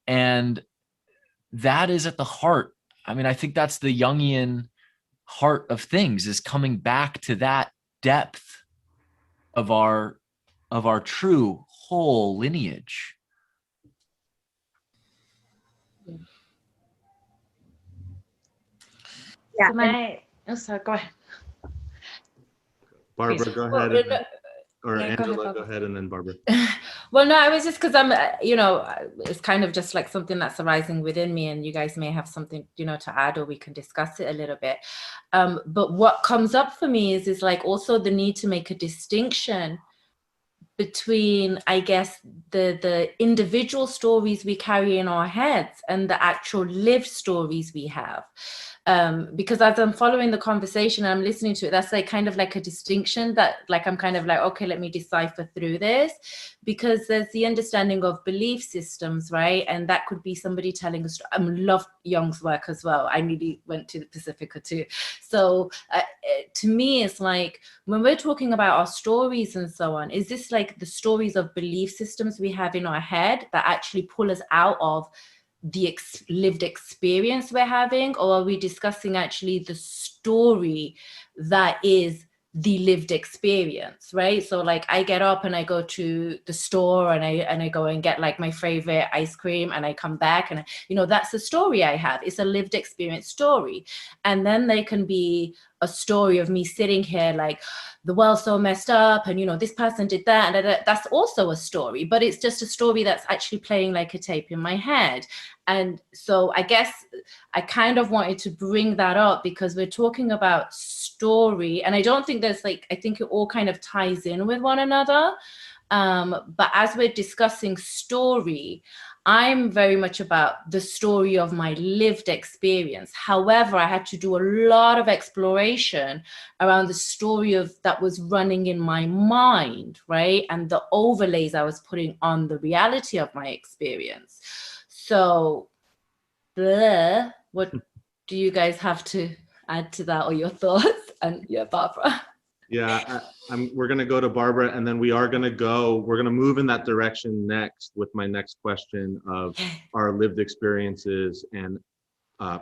And that is at the heart. I mean, I think that's the Jungian heart of things, is coming back to that depth of our true whole lineage. Yeah. Sorry, go ahead. Barbara, Please. go ahead. Or Yeah, Angela, go ahead, and then Barbara. Well, no, I was just, because I'm, you know, it's kind of just like something that's arising within me, and you guys may have something, you know, to add, or we can discuss it a little bit. But what comes up for me is like also the need to make a distinction between, I guess, the individual stories we carry in our heads and the actual lived stories we have. Because as I'm following the conversation, I'm listening to it, that's like kind of like a distinction that like I'm kind of like, okay, let me decipher through this, because there's the understanding of belief systems, right? And that could be somebody telling us. I love Jung's work as well. I nearly went to the Pacifica too. So to me, it's like when we're talking about our stories and so on, is this like the stories of belief systems we have in our head that actually pull us out of the lived experience we're having, or are we discussing actually the story that is the lived experience, right? So like I get up and I go to the store and I go and get like my favorite ice cream, and I come back and you know, that's the story I have. It's a lived experience story. And then there can be a story of me sitting here like the world's so messed up, and you know, this person did that, and that's also a story, but it's just a story that's actually playing like a tape in my head. And so I guess I kind of wanted to bring that up because we're talking about story, and I don't think there's like, I think it all kind of ties in with one another. But as we're discussing story, I'm very much about the story of my lived experience. However, I had to do a lot of exploration around the story of that was running in my mind, right? And the overlays I was putting on the reality of my experience. So, what do you guys have to add to that, or your thoughts? And yeah, Barbara. Yeah, we're going to go to Barbara, and then we're going to move in that direction next with my next question of our lived experiences and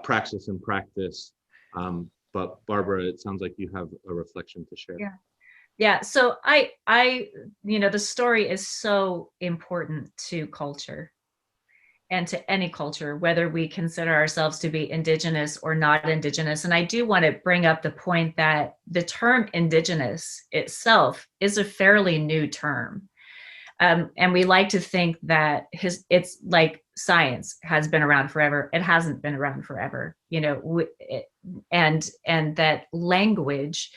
praxis and practice. But Barbara, it sounds like you have a reflection to share. Yeah. So I, you know, the story is so important to culture. and to any culture, whether we consider ourselves to be indigenous or not indigenous. And I do want to bring up the point that the term indigenous itself is a fairly new term. And we like to think that it's like science has been around forever. It hasn't been around forever, and that language,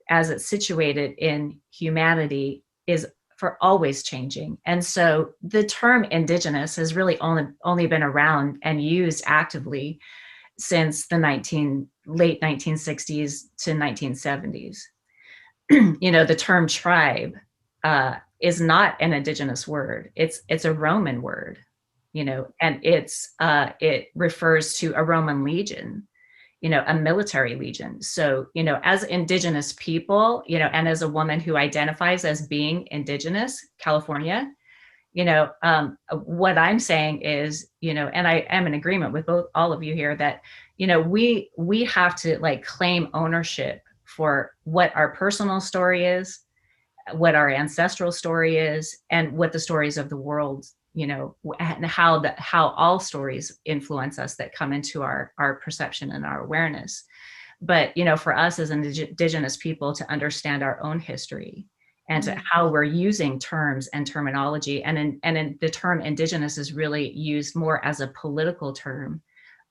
as it's situated in humanity, is for always changing. And so the term indigenous has really only been around and used actively since the late 1960s to 1970s. The term tribe is not an indigenous word. It's a Roman word, and it refers to a Roman legion, a military legion. So, as indigenous people, and as a woman who identifies as being indigenous, California, what I'm saying is, and I am in agreement with all of you here that, we have to claim ownership for what our personal story is, what our ancestral story is, and what the stories of the world, and how all stories influence us that come into our perception and our awareness. But, for us as indigenous people to understand our own history and to how we're using terms and terminology, and the term indigenous is really used more as a political term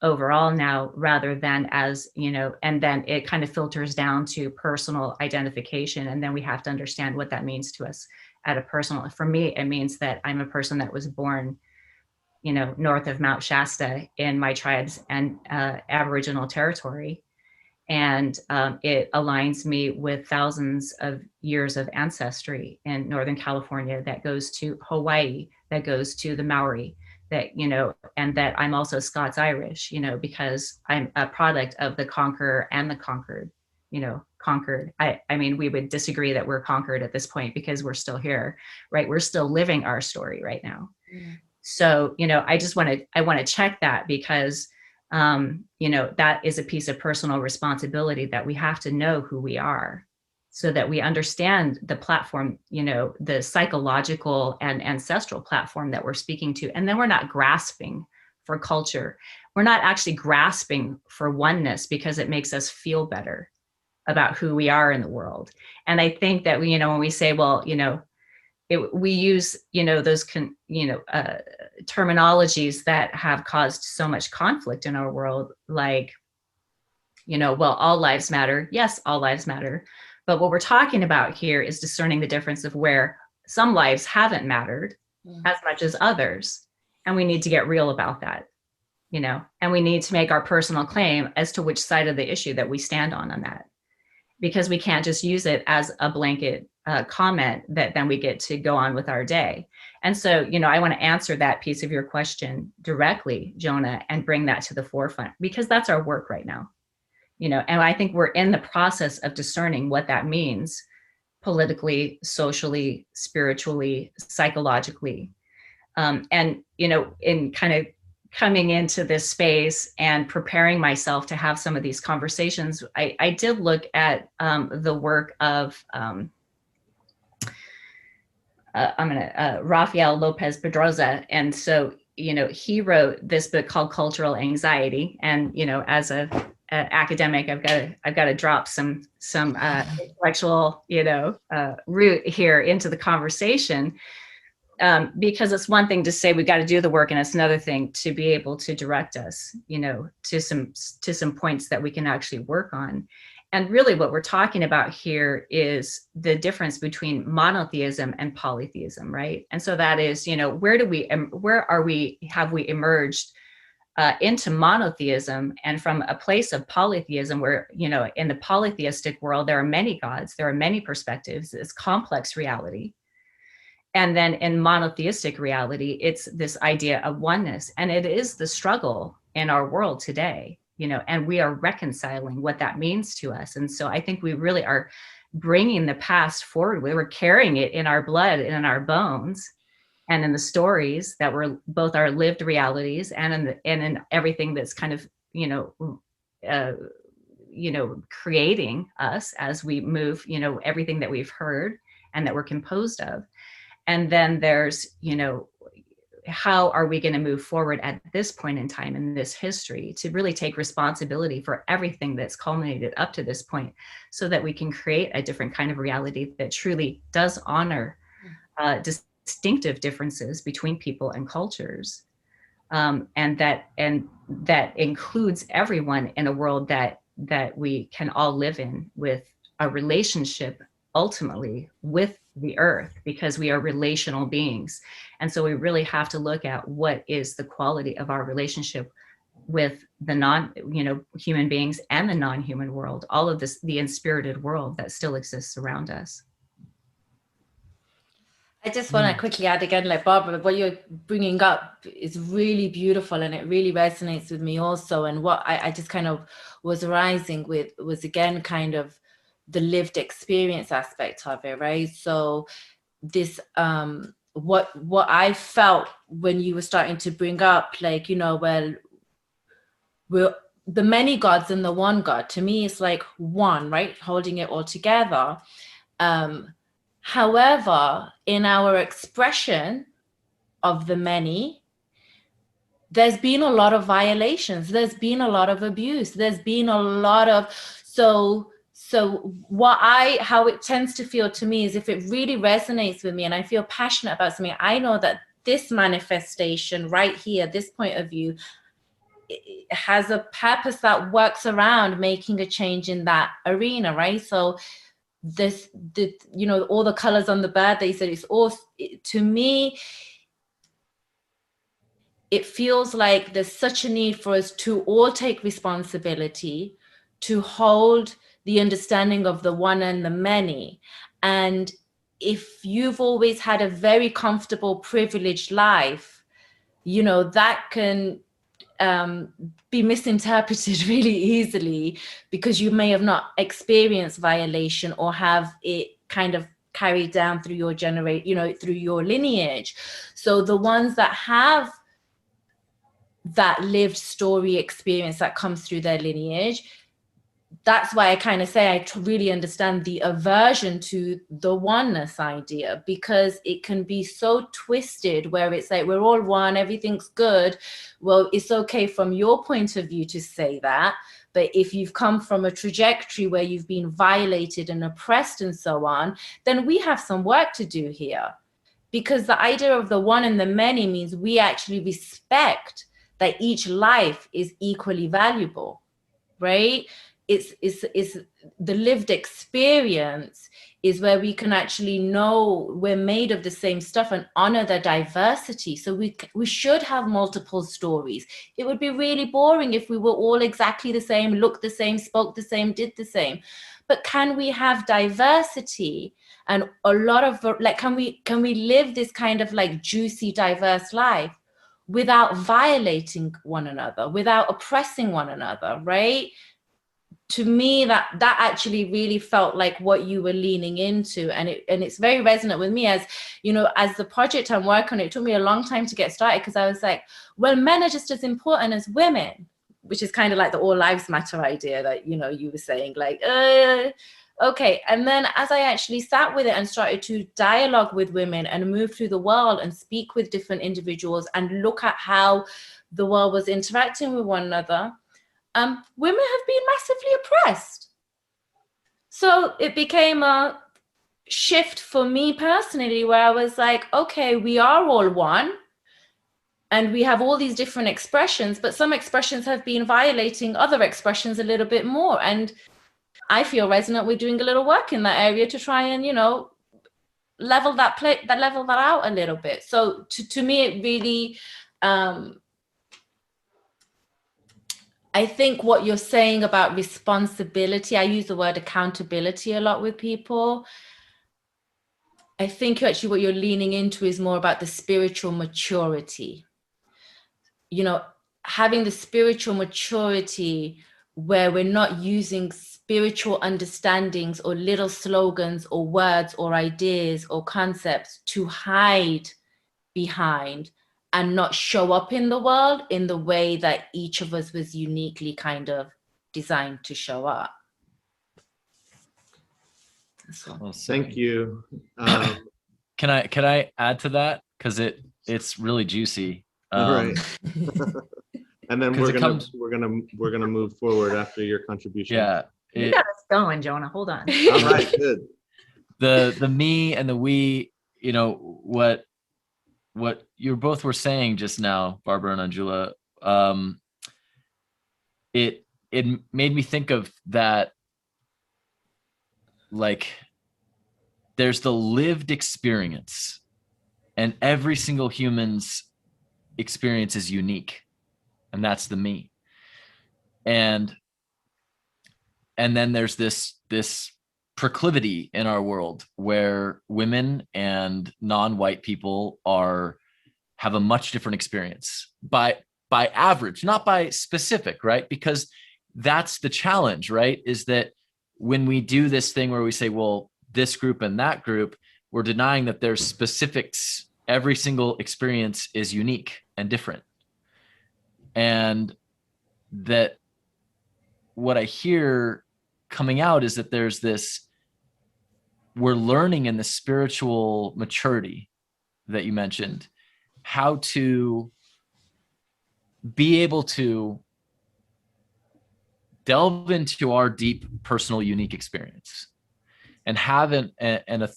overall now, rather than as, and then it kind of filters down to personal identification. And then we have to understand what that means to us at a personal, for me, it means that I'm a person that was born, north of Mount Shasta in my tribe's and Aboriginal territory. And it aligns me with thousands of years of ancestry in Northern California that goes to Hawaii, that goes to the Maori, that, and that I'm also Scots-Irish, because I'm a product of the conqueror and the conquered, conquered. I mean, we would disagree that we're conquered at this point because we're still here, right? We're still living our story right now. So, I want to check that because, that is a piece of personal responsibility that we have to know who we are so that we understand the platform, the psychological and ancestral platform that we're speaking to. And then we're not grasping for culture. We're not actually grasping for oneness because it makes us feel better about who we are in the world. And I think that when we say, well, we use, those, terminologies that have caused so much conflict in our world, like, well, all lives matter. Yes, all lives matter. But what we're talking about here is discerning the difference of where some lives haven't mattered as much as others. And we need to get real about that, and we need to make our personal claim as to which side of the issue that we stand on that. Because we can't just use it as a blanket comment that then we get to go on with our day. And so, I want to answer that piece of your question directly, Jonah, and bring that to the forefront, because that's our work right now. And I think we're in the process of discerning what that means politically, socially, spiritually, psychologically. And, in kind of coming into this space and preparing myself to have some of these conversations, I did look at the work of Rafael Lopez Pedroza. And so, he wrote this book called Cultural Anxiety. And, as an academic, I've got to drop some intellectual, root here into the conversation. Because it's one thing to say we've got to do the work, and it's another thing to be able to direct us, to some points that we can actually work on. And really what we're talking about here is the difference between monotheism and polytheism, right? And so that is, have we emerged into monotheism, and from a place of polytheism where, in the polytheistic world, there are many gods, there are many perspectives, it's complex reality. And then in monotheistic reality, it's this idea of oneness. And it is the struggle in our world today, and we are reconciling what that means to us. And so I think we really are bringing the past forward. We were carrying it in our blood and in our bones and in the stories that were both our lived realities and in everything that's kind of, creating us as we move, everything that we've heard and that we're composed of. And then there's, how are we going to move forward at this point in time in this history to really take responsibility for everything that's culminated up to this point, so that we can create a different kind of reality that truly does honor distinctive differences between people and cultures, and that includes everyone in a world that we can all live in, with a relationship ultimately with the earth, because we are relational beings. And so we really have to look at what is the quality of our relationship with the human beings and the non-human world, all of this, the inspirited world that still exists around us. I just want to quickly add again, like Barbara, what you're bringing up is really beautiful, and it really resonates with me also. And what I just kind of was rising with was, again, kind of the lived experience aspect of it, right? So this, what I felt when you were starting to bring up, like, well, we're the many gods and the one God, to me, it's like one, right? Holding it all together. However, in our expression of the many, there's been a lot of violations. There's been a lot of abuse. There's been a lot of, so how it tends to feel to me is, if it really resonates with me and I feel passionate about something, I know that this manifestation right here, this point of view, it has a purpose that works around making a change in that arena, right? So all the colors on the bird, they said, it's all, to me, it feels like there's such a need for us to all take responsibility, to hold the understanding of the one and the many. And if you've always had a very comfortable, privileged life, that can be misinterpreted really easily, because you may have not experienced violation or have it kind of carried down through your through your lineage. So the ones that have that lived story experience that comes through their lineage, that's why I kind of say I really understand the aversion to the oneness idea, because it can be so twisted, where it's like, we're all one, everything's good. Well, it's okay from your point of view to say that, but if you've come from a trajectory where you've been violated and oppressed and so on, then we have some work to do here. Because the idea of the one and the many means we actually respect that each life is equally valuable, right? It's the lived experience is where we can actually know we're made of the same stuff and honor the diversity. So we should have multiple stories. It would be really boring if we were all exactly the same, looked the same, spoke the same, did the same. But can we have diversity and a lot of, like, can we live this kind of like juicy, diverse life without violating one another, without oppressing one another, right? To me, that actually really felt like what you were leaning into, and it's very resonant with me. As as the project I'm working on, it took me a long time to get started, because I was like, well, men are just as important as women, which is kind of like the all lives matter idea that you were saying, like, okay. And then as I actually sat with it and started to dialogue with women and move through the world and speak with different individuals and look at how the world was interacting with one another, women have been massively oppressed. So it became a shift for me personally, where I was like, okay, we are all one, and we have all these different expressions, but some expressions have been violating other expressions a little bit more. And I feel resonant with doing a little work in that area to try and, level that out a little bit. So to me, it really, I think what you're saying about responsibility, I use the word accountability a lot with people. I think actually what you're leaning into is more about the spiritual maturity. Having the spiritual maturity where we're not using spiritual understandings or little slogans or words or ideas or concepts to hide behind and not show up in the world in the way that each of us was uniquely kind of designed to show up. Well, thank you. Can I add to that? Because it's really juicy. All right. And then 'cause we're gonna move forward after your contribution. Yeah. You got us going, Jonah. Hold on. All right, good. The me and the we, you know, what you both were saying just now, Barbara and Anjula, it made me think of that, like, there's the lived experience, and every single human's experience is unique, and that's the me. And then there's this proclivity in our world where women and non-white people have a much different experience by average, not by specific, right? Because that's the challenge, right? Is that when we do this thing where we say, well, this group and that group, we're denying that there's specifics. Every single experience is unique and different. And that what I hear coming out is that there's this, we're learning in the spiritual maturity that you mentioned, how to be able to delve into our deep personal unique experience and have an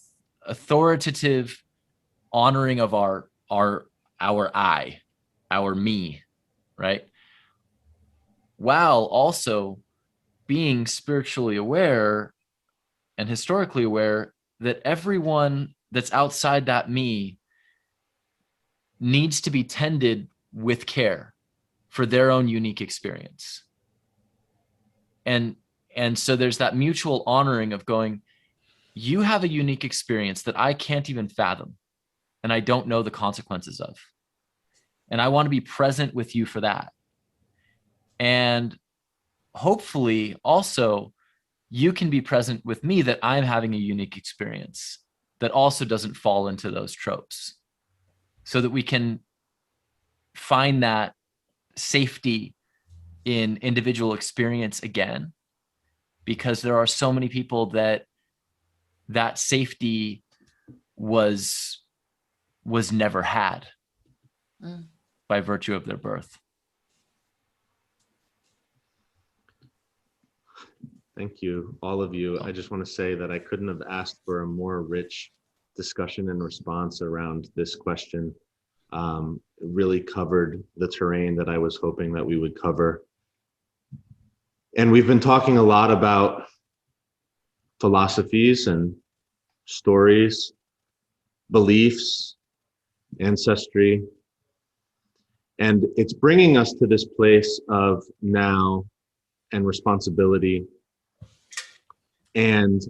authoritative honoring of our I, our me, right? While also being spiritually aware and historically aware that everyone that's outside that me needs to be tended with care for their own unique experience. And so there's that mutual honoring of going, you have a unique experience that I can't even fathom, and I don't know the consequences of. And I want to be present with you for that. And hopefully also you can be present with me that I'm having a unique experience that also doesn't fall into those tropes, so that we can find that safety in individual experience again, because there are so many people that safety was never had by virtue of their birth. Thank you, all of you. I just want to say that I couldn't have asked for a more rich discussion and response around this question. It really covered the terrain that I was hoping that we would cover. And we've been talking a lot about philosophies and stories, beliefs, ancestry. And it's bringing us to this place of now and responsibility. And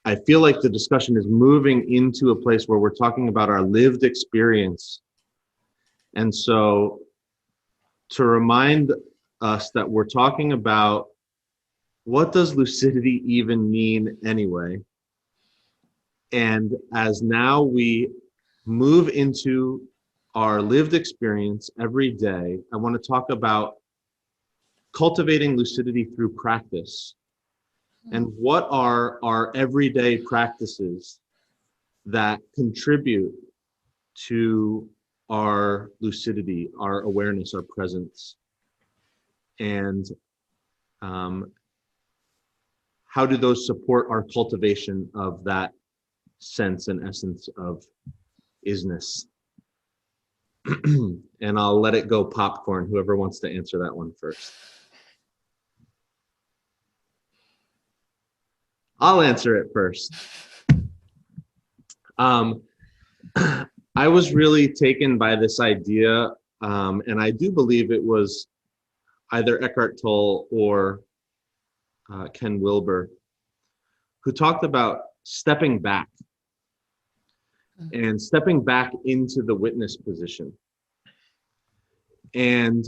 I feel like the discussion is moving into a place where we're talking about our lived experience. And so to remind us that we're talking about, what does lucidity even mean anyway? And as now we move into our lived experience every day, I want to talk about cultivating lucidity through practice. And what are our everyday practices that contribute to our lucidity, our awareness, our presence? And how do those support our cultivation of that sense and essence of isness? And I'll let it go popcorn, whoever wants to answer that one first. I'll answer it first. I was really taken by this idea, and I do believe it was either Eckhart Tolle or Ken Wilber, who talked about stepping back and stepping back into the witness position. And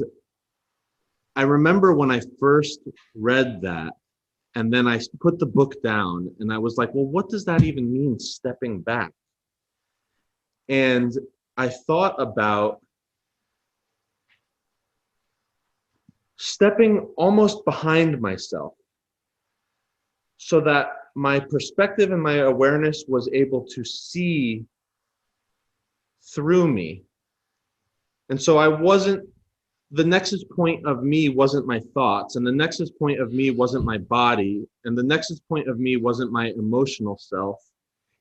I remember when I first read that, and then I put the book down and I was like, well, what does that even mean, stepping back? And I thought about stepping almost behind myself so that my perspective and my awareness was able to see through me And so the nexus point of me wasn't my thoughts, and the nexus point of me wasn't my body, and the nexus point of me wasn't my emotional self.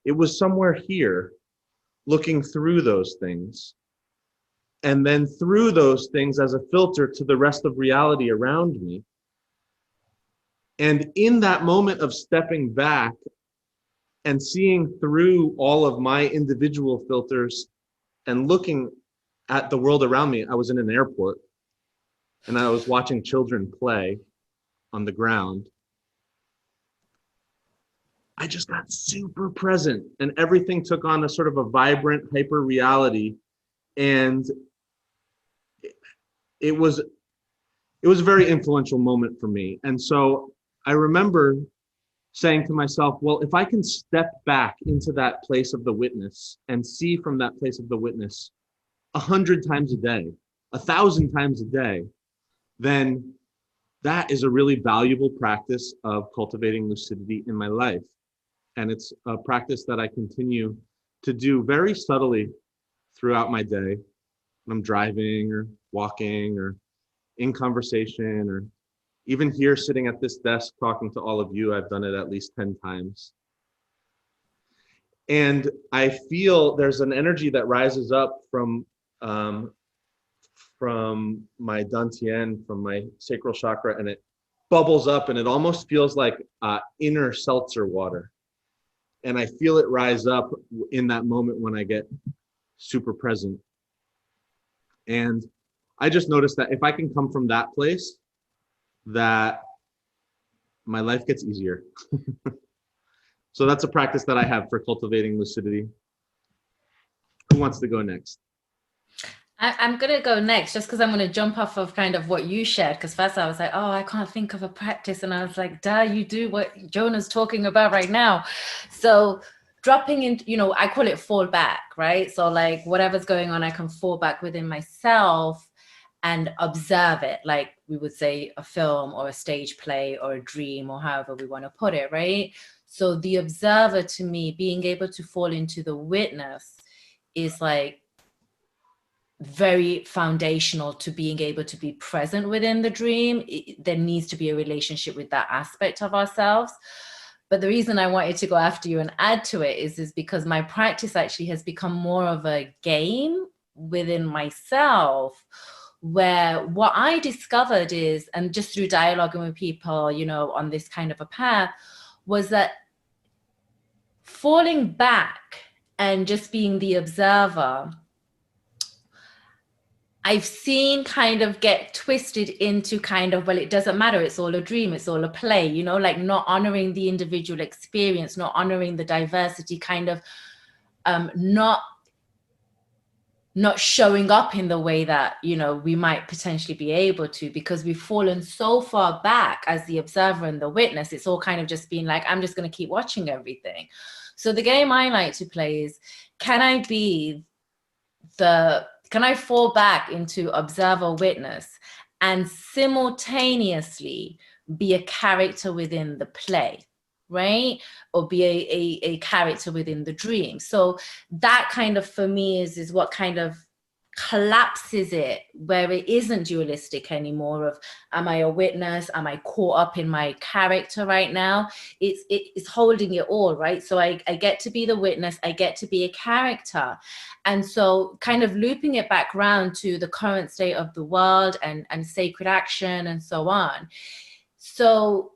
It was somewhere here, looking through those things, and then through those things as a filter to the rest of reality around me. And in that moment of stepping back and seeing through all of my individual filters and looking at the world around me, I was in an airport and I was watching children play on the ground. I just got super present, and everything took on a sort of a vibrant hyper reality. And it was a very influential moment for me. And so I remember saying to myself, well, if I can step back into that place of the witness and see from that place of the witness 100 times a day, 1,000 times a day, then that is a really valuable practice of cultivating lucidity in my life. And it's a practice that I continue to do very subtly throughout my day when I'm driving or walking or in conversation, or even here sitting at this desk talking to all of you. I've done it at least 10 times. And I feel there's an energy that rises up from my dantian, from my sacral chakra, and it bubbles up, and it almost feels like inner seltzer water. And I feel it rise up in that moment when I get super present. And I just noticed that if I can come from that place, that my life gets easier. So that's a practice that I have for cultivating lucidity. Who wants to go next? I'm going to go next just because I'm going to jump off of kind of what you shared. Because first I was like, oh, I can't think of a practice. And I was like, duh, you do what Jonah's talking about right now. So dropping in, you know, I call it fall back, right? So like whatever's going on, I can fall back within myself and observe it. Like we would say a film or a stage play or a dream or however we want to put it, right? So the observer, to me, being able to fall into the witness is like very foundational to being able to be present within the dream. There needs to be a relationship with that aspect of ourselves. But the reason I wanted to go after you and add to it is because my practice actually has become more of a game within myself, where what I discovered is, and just through dialoguing with people, you know, on this kind of a path, was that falling back and just being the observer, I've seen kind of get twisted into kind of, well, it doesn't matter, it's all a dream, it's all a play, you know, like not honoring the individual experience, not honoring the diversity, kind of not showing up in the way that, you know, we might potentially be able to, because we've fallen so far back as the observer and the witness. It's all kind of just been like, I'm just going to keep watching everything. So the game I like to play is, can I fall back into observer witness and simultaneously be a character within the play, right? Or be a character within the dream. So that kind of, for me, is what kind of collapses it, where it isn't dualistic anymore of, am I a witness? Am I caught up in my character right now? It's holding it all, right? So I get to be the witness, I get to be a character. And so kind of looping it back around to the current state of the world and sacred action and so on. So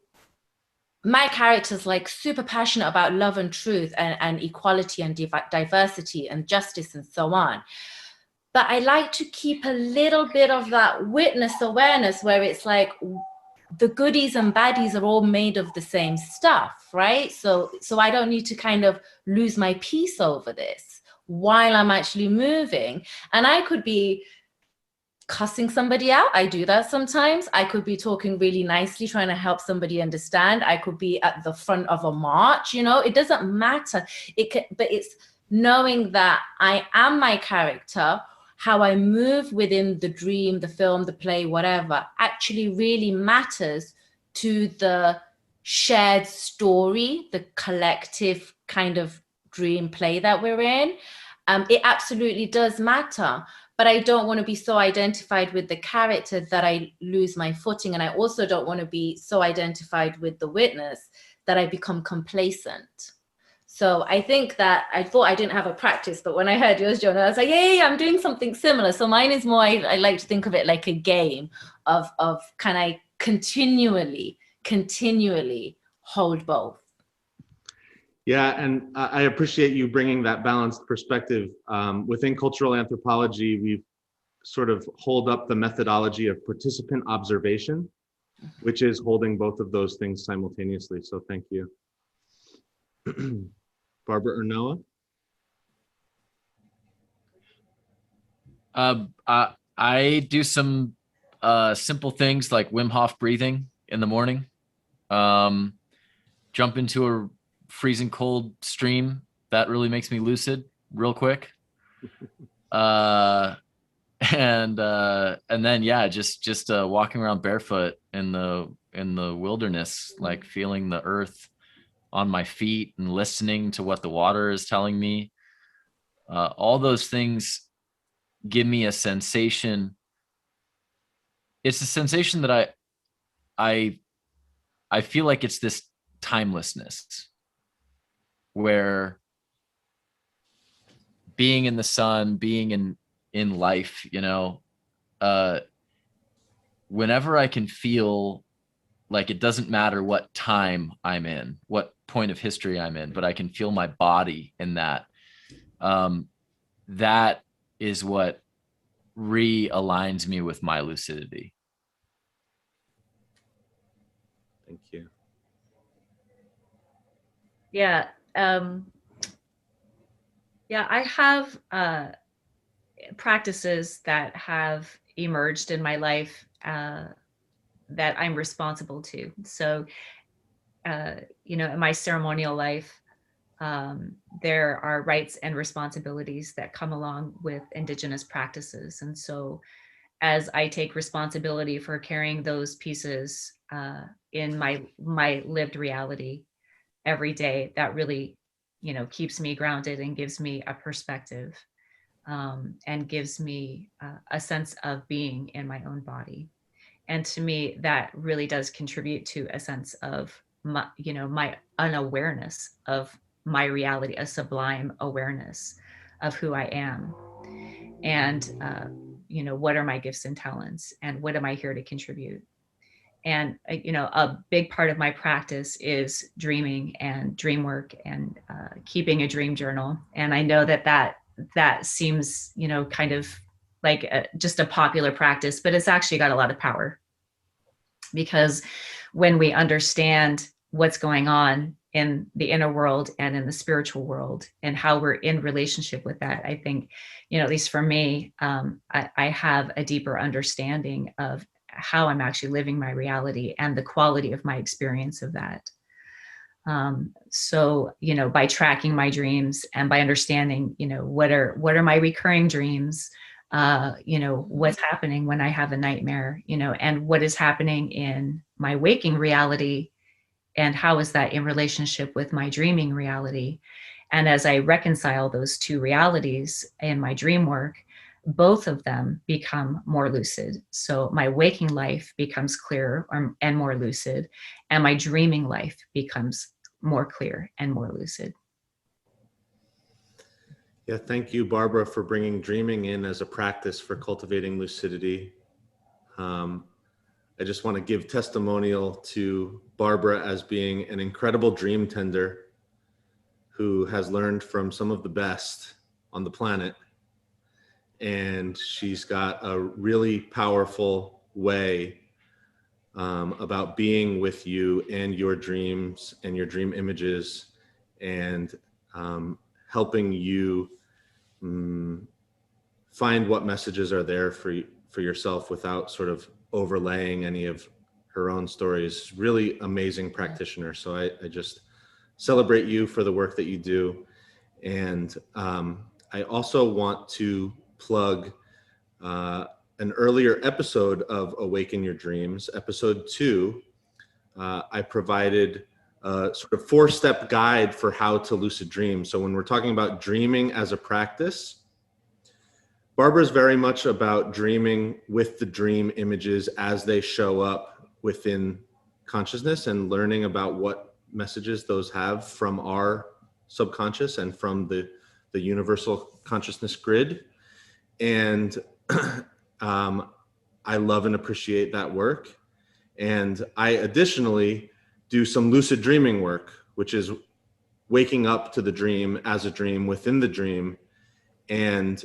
my character's like super passionate about love and truth and equality and diversity and justice and so on. But I like to keep a little bit of that witness awareness, where it's like the goodies and baddies are all made of the same stuff, right? So I don't need to kind of lose my peace over this while I'm actually moving. And I could be cussing somebody out. I do that sometimes. I could be talking really nicely, trying to help somebody understand. I could be at the front of a march, you know, it doesn't matter. But it's knowing that I am my character. How I move within the dream, the film, the play, whatever, actually really matters to the shared story, the collective kind of dream play that we're in. It absolutely does matter. but I don't want to be so identified with the character that I lose my footing. And I also don't want to be so identified with the witness that I become complacent. So I think that I thought I didn't have a practice, but when I heard yours, Jonah, I was like, yeah, I'm doing something similar. So mine is more, I like to think of it like a game of can I continually hold both. Yeah, and I appreciate you bringing that balanced perspective. Within cultural anthropology, we've sort of hold up the methodology of participant observation, which is holding both of those things simultaneously. So thank you. Barbara or Noah? I do some simple things like Wim Hof breathing in the morning. Jump into a freezing cold stream. That really makes me lucid real quick. And then, yeah, just walking around barefoot in the wilderness, like feeling the earth on my feet and listening to what the water is telling me. All those things give me a sensation. It's a sensation that I feel like it's this timelessness where being in the sun, being in life, whenever I can feel like it doesn't matter what time I'm in, what point of history I'm in, but I can feel my body in that. That is what realigns me with my lucidity. Thank you. Yeah. I have practices that have emerged in my life that I'm responsible to. So, in my ceremonial life, there are rights and responsibilities that come along with Indigenous practices. And so as I take responsibility for carrying those pieces in my lived reality every day, that really, keeps me grounded and gives me a perspective and gives me a sense of being in my own body. And to me, that really does contribute to a sense of my unawareness of my reality, a sublime awareness of who I am. And, what are my gifts and talents and what am I here to contribute? And, a big part of my practice is dreaming and dream work and keeping a dream journal. And I know that seems, kind of like just a popular practice, but it's actually got a lot of power, because when we understand what's going on in the inner world and in the spiritual world and how we're in relationship with that, I think, at least for me, I have a deeper understanding of how I'm actually living my reality and the quality of my experience of that. So, by tracking my dreams and by understanding, what are my recurring dreams, what's happening when I have a nightmare, and what is happening in my waking reality, and how is that in relationship with my dreaming reality. And as I reconcile those two realities in my dream work, both of them become more lucid. So my waking life becomes clearer and more lucid, and my dreaming life becomes more clear and more lucid. Yeah, thank you, Barbara, for bringing dreaming in as a practice for cultivating lucidity. I just want to give testimonial to Barbara as being an incredible dream tender who has learned from some of the best on the planet. And she's got a really powerful way about being with you and your dreams and your dream images, and helping you find what messages are there for yourself without sort of overlaying any of her own stories. Really amazing practitioner. So I just celebrate you for the work that you do. And I also want to plug an earlier episode of Awaken Your Dreams, episode 2. I provided a sort of 4-step guide for how to lucid dream. So when we're talking about dreaming as a practice, Barbara's very much about dreaming with the dream images as they show up within consciousness and learning about what messages those have from our subconscious and from the universal consciousness grid. And I love and appreciate that work. And I additionally do some lucid dreaming work, which is waking up to the dream as a dream within the dream. And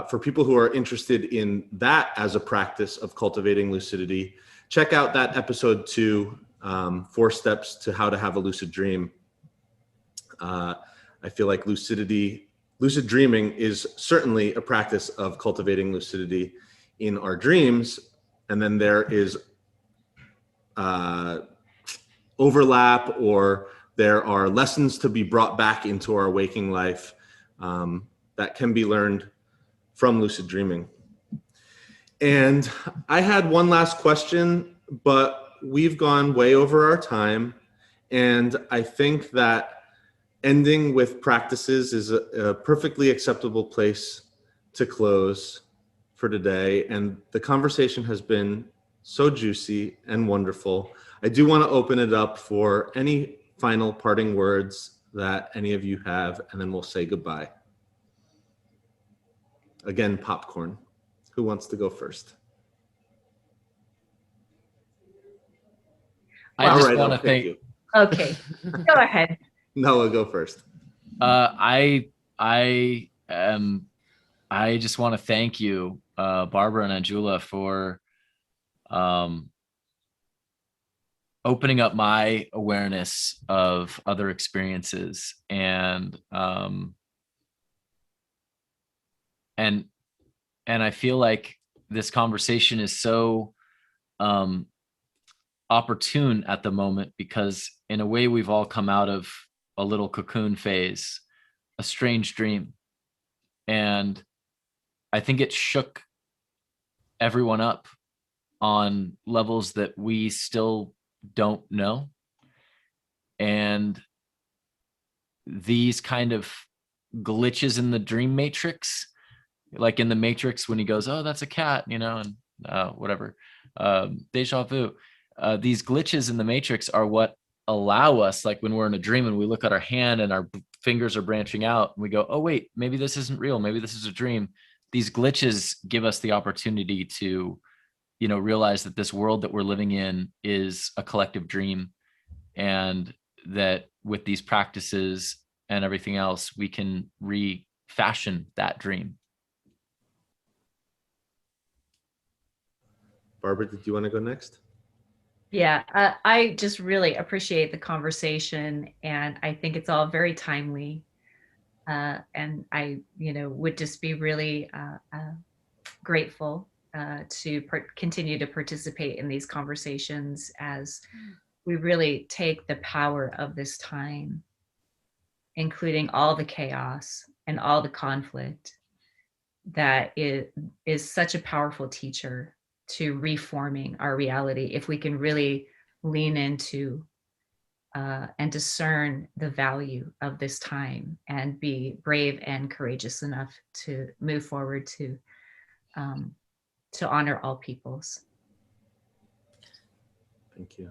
for people who are interested in that as a practice of cultivating lucidity, check out that episode 2, 4 steps to how to have a lucid dream. I feel like lucid dreaming is certainly a practice of cultivating lucidity in our dreams. And then there is overlap, or there are lessons to be brought back into our waking life that can be learned from lucid dreaming. And I had one last question, but we've gone way over our time. And I think that ending with practices is a perfectly acceptable place to close for today. And the conversation has been so juicy and wonderful. I do want to open it up for any final parting words that any of you have, and then we'll say goodbye. Again, popcorn. Who wants to go first? I just want to thank you. Okay, go ahead. Noah, go first. I just want to thank you, Barbara and Anjula, for opening up my awareness of other experiences, and I feel like this conversation is so opportune at the moment, because in a way we've all come out of a little cocoon phase, a strange dream. And I think it shook everyone up on levels that we still don't know. And these kind of glitches in the dream matrix, like in the Matrix when he goes, oh, that's a cat, and whatever, deja vu. These glitches in the Matrix are what allow us, like when we're in a dream and we look at our hand and our fingers are branching out and we go, oh, wait, maybe this isn't real. Maybe this is a dream. These glitches give us the opportunity to, realize that this world that we're living in is a collective dream, and that with these practices and everything else, we can refashion that dream. Barbara, did you want to go next? Yeah, I just really appreciate the conversation, and I think it's all very timely. And I, would just be really grateful to continue to participate in these conversations as we really take the power of this time, including all the chaos and all the conflict, that is such a powerful teacher to reforming our reality, if we can really lean into and discern the value of this time and be brave and courageous enough to move forward to honor all peoples. Thank you.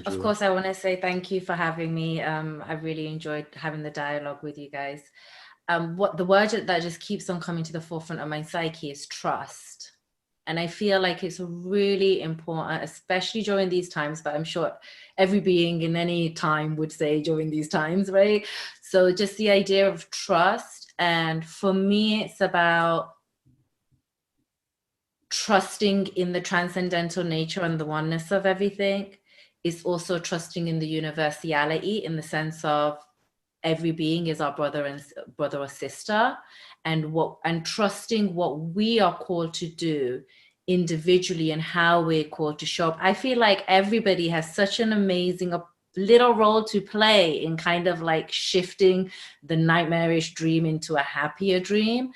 Of course, I want to say thank you for having me. I really enjoyed having the dialogue with you guys. What the word that just keeps on coming to the forefront of my psyche is trust. And I feel like it's really important, especially during these times, but I'm sure every being in any time would say during these times, right? So just the idea of trust. And for me, it's about trusting in the transcendental nature and the oneness of everything. It's also trusting in the universality, in the sense of every being is our brother or sister, and trusting what we are called to do individually and how we're called to show up. I feel like everybody has such an amazing little role to play in kind of like shifting the nightmarish dream into a happier dream.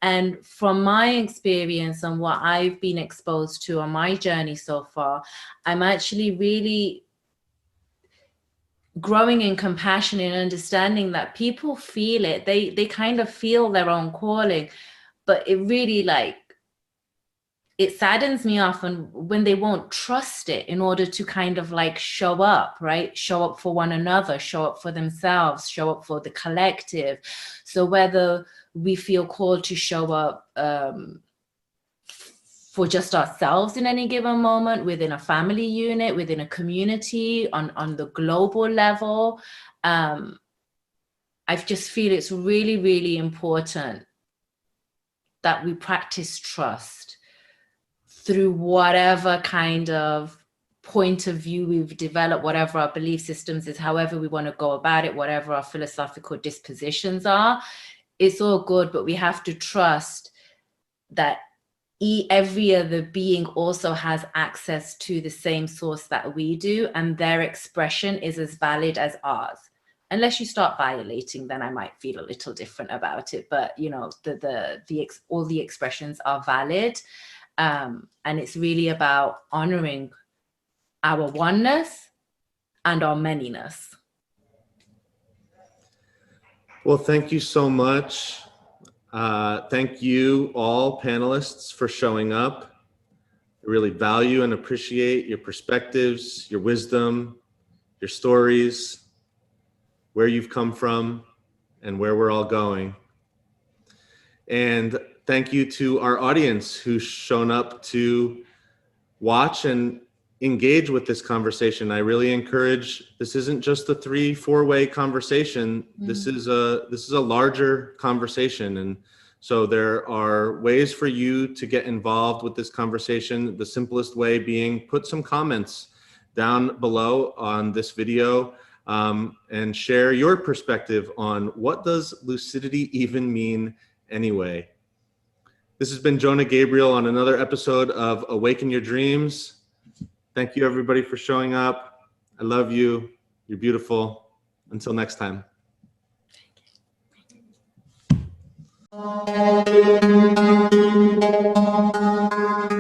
And from my experience and what I've been exposed to on my journey so far, I'm actually really growing in compassion and understanding that people feel it. They kind of feel their own calling. But it really like, it saddens me often when they won't trust it in order to kind of like show up, right? Show up for one another, show up for themselves, show up for the collective. So whether we feel called to show up for just ourselves in any given moment, within a family unit, within a community, on the global level, I just feel it's really, really important that we practice trust through whatever kind of point of view we've developed, whatever our belief systems is, however we want to go about it, whatever our philosophical dispositions are. It's all good, but we have to trust that every other being also has access to the same source that we do, and their expression is as valid as ours. Unless you start violating, then I might feel a little different about it. But you know, all the expressions are valid, and it's really about honoring our oneness and our manyness. Well, thank you so much. Thank you all panelists for showing up. I really value and appreciate your perspectives, your wisdom, your stories, where you've come from, and where we're all going. And thank you to our audience who's shown up to watch and engage with this conversation. I really encourage, this isn't just a 3-4-way conversation. This is a larger conversation. And so there are ways for you to get involved with this conversation. The simplest way being put some comments down below on this video, and share your perspective on what does lucidity even mean anyway. This has been Jonah Gabriel on another episode of Awaken Your Dreams. Thank you everybody for showing up. I love you. You're beautiful. Until next time. Thank you.